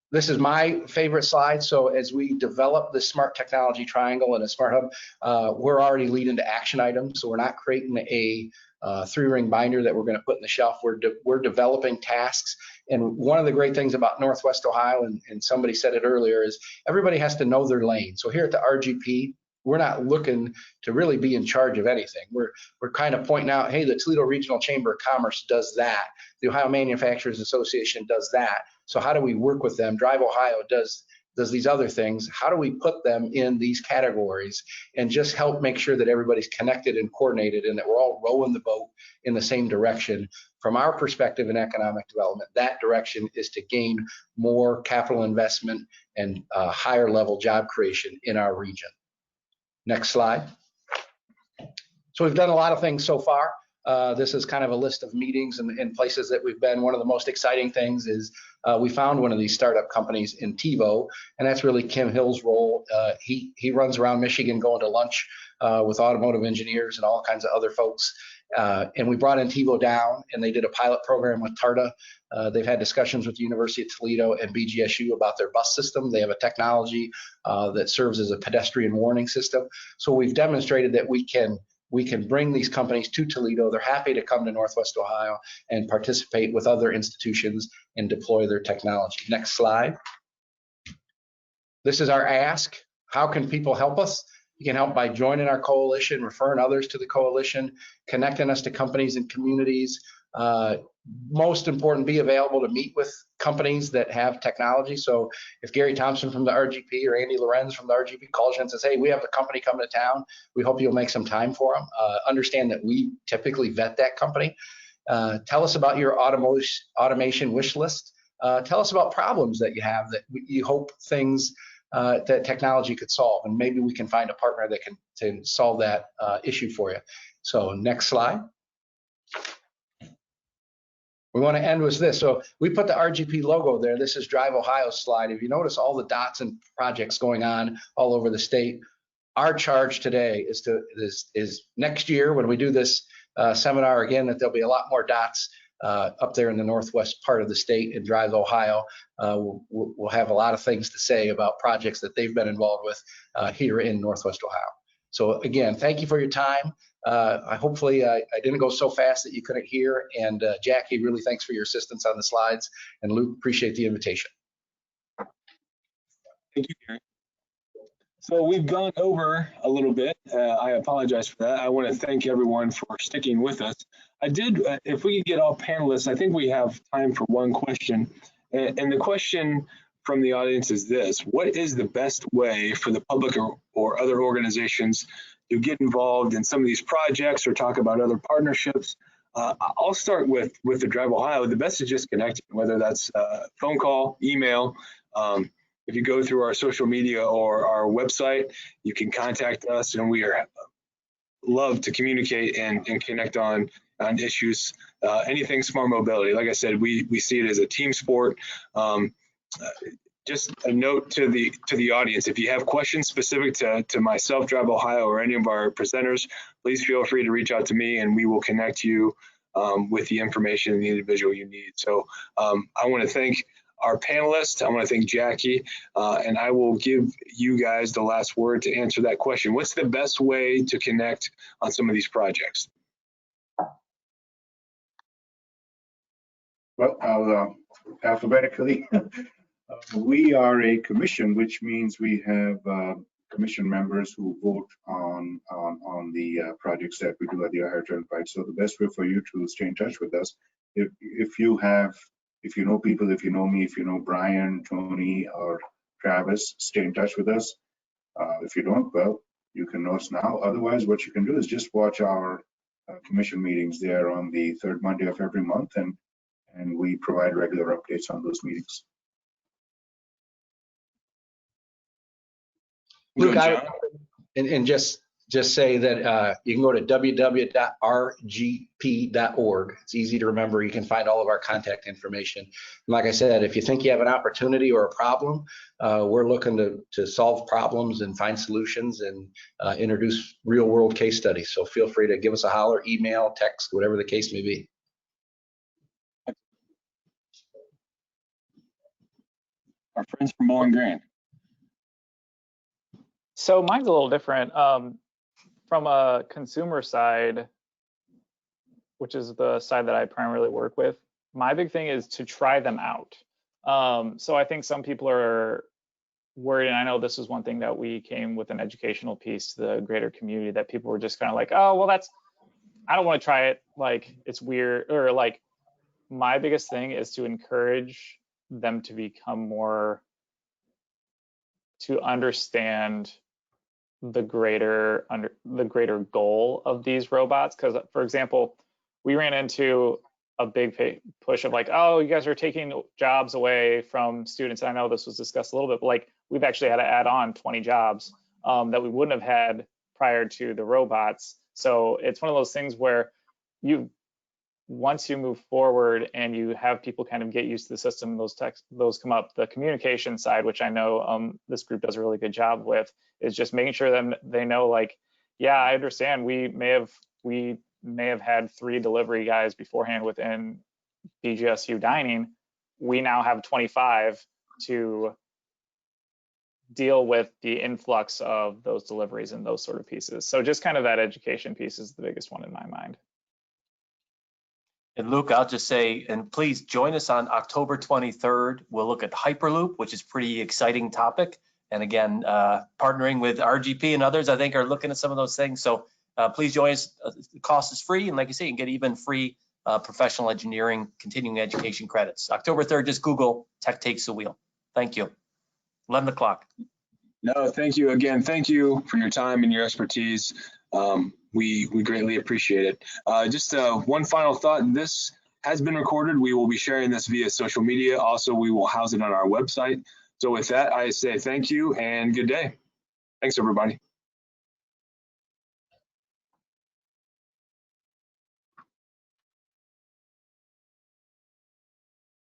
This is my favorite slide. So as we develop the smart technology triangle and a smart hub, we're already leading to action items. So we're not creating a 3-ring binder that we're going to put in the shelf. We're developing tasks. And one of the great things about Northwest Ohio, and somebody said it earlier, is everybody has to know their lane. So here at the RGP, we're not looking to really be in charge of anything. We're kind of pointing out, hey, the Toledo Regional Chamber of Commerce does that. The Ohio Manufacturers Association does that. So how do we work with them? DriveOhio does these other things. How do we put them in these categories and just help make sure that everybody's connected and coordinated and that we're all rowing the boat in the same direction? From our perspective in economic development, that direction is to gain more capital investment and higher level job creation in our region. Next slide. So we've done a lot of things so far. This is kind of a list of meetings and places that we've been. One of the most exciting things is we found one of these startup companies in TiVo, and that's really Kim Hill's role. He runs around Michigan going to lunch with automotive engineers and all kinds of other folks. And we brought in TiVo down, and they did a pilot program with TARTA. They've had discussions with the University of Toledo and BGSU about their bus system. They have a technology that serves as a pedestrian warning system. So we've demonstrated that we can bring these companies to Toledo. They're happy to come to Northwest Ohio and participate with other institutions and deploy their technology. Next slide. This is our ask. How can people help us? You can help by joining our coalition, referring others to the coalition, connecting us to companies and communities. Most important, be available to meet with companies that have technology. So if Gary Thompson from the RGP or Andy Lorenz from the RGP calls you and says, hey, we have a company coming to town, we hope you'll make some time for them. Understand that we typically vet that company. Tell us about your automation wish list. Tell us about problems that you have that you hope things that technology could solve, and maybe we can find a partner that can solve that issue for you. So next slide. We want to end with this. So we put the RGP logo there. This is DriveOhio's slide. If you notice all the dots and projects going on all over the state, our charge today is next year when we do this seminar again, that there'll be a lot more dots up there in the northwest part of the state in DriveOhio. We'll have a lot of things to say about projects that they've been involved with here in Northwest Ohio. So again, thank you for your time. Hopefully I didn't go so fast that you couldn't hear. And Jackie, really thanks for your assistance on the slides. And Luke, appreciate the invitation. Thank you, Gary. So we've gone over a little bit. I apologize for that. I want to thank everyone for sticking with us. If we could get all panelists, I think we have time for one question. And the question from the audience is this: what is the best way for the public or other organizations to get involved in some of these projects or talk about other partnerships? I'll start with the DriveOhio. The best is just connecting, whether that's phone call, email. If you go through our social media or our website, you can contact us, and we love to communicate and connect on issues. Anything smart mobility. Like I said, we see it as a team sport. just a note to the audience, if you have questions specific to myself, DriveOhio, or any of our presenters, please feel free to reach out to me and we will connect you with the information and the individual you need. So I want to thank our panelists. I want to thank Jackie, and I will give you guys the last word to answer that question. What's the best way to connect on some of these projects? Well, I'll alphabetically. We are a commission, which means we have commission members who vote on the projects that we do at the Ohio Turnpike. So the best way for you to stay in touch with us, if you know people, if you know me, if you know Brian, Tony, or Travis, stay in touch with us. If you don't, well, you can know us now. Otherwise, what you can do is just watch our commission meetings there on the third Monday of every month, and we provide regular updates on those meetings. Luke, and just say that you can go to www.rgp.org. It's easy to remember. You can find all of our contact information. And like I said, if you think you have an opportunity or a problem, we're looking to solve problems and find solutions and introduce real world case studies. So feel free to give us a holler, email, text, whatever the case may be. Our friends from Bowling Green. So mine's a little different. From a consumer side, which is the side that I primarily work with, my big thing is to try them out. So I think some people are worried, and I know this is one thing that we came with an educational piece to the greater community, that people were just kind of like, oh, well, I don't want to try it, like it's weird, or like my biggest thing is to encourage them to become more, to understand the greater goal of these robots. Because for example, we ran into a big push of like, oh, you guys are taking jobs away from students. I know this was discussed a little bit, but like we've actually had to add on 20 jobs that we wouldn't have had prior to the robots. So it's one of those things where once you move forward and you have people kind of get used to the system, those come up. The communication side, which I know this group does a really good job with, is just making sure that they know, like, yeah, I understand we may have had 3 delivery guys beforehand within BGSU dining. We now have 25 to deal with the influx of those deliveries and those sort of pieces. So just kind of that education piece is the biggest one in my mind. And Luke, I'll just say, and please join us on October 23rd. We'll look at Hyperloop, which is a pretty exciting topic. And again, partnering with RGP and others, I think, are looking at some of those things. So please join us. The cost is free. And like you say, you can get even free professional engineering, continuing education credits. October 3rd, just Google Tech Takes the Wheel. Thank you. 11 o'clock. No, thank you again. Thank you for your time and your expertise. We greatly appreciate it. Just one final thought. This has been recorded. We will be sharing this via social media. Also, we will house it on our website. So with that, I say thank you and good day. Thanks, everybody.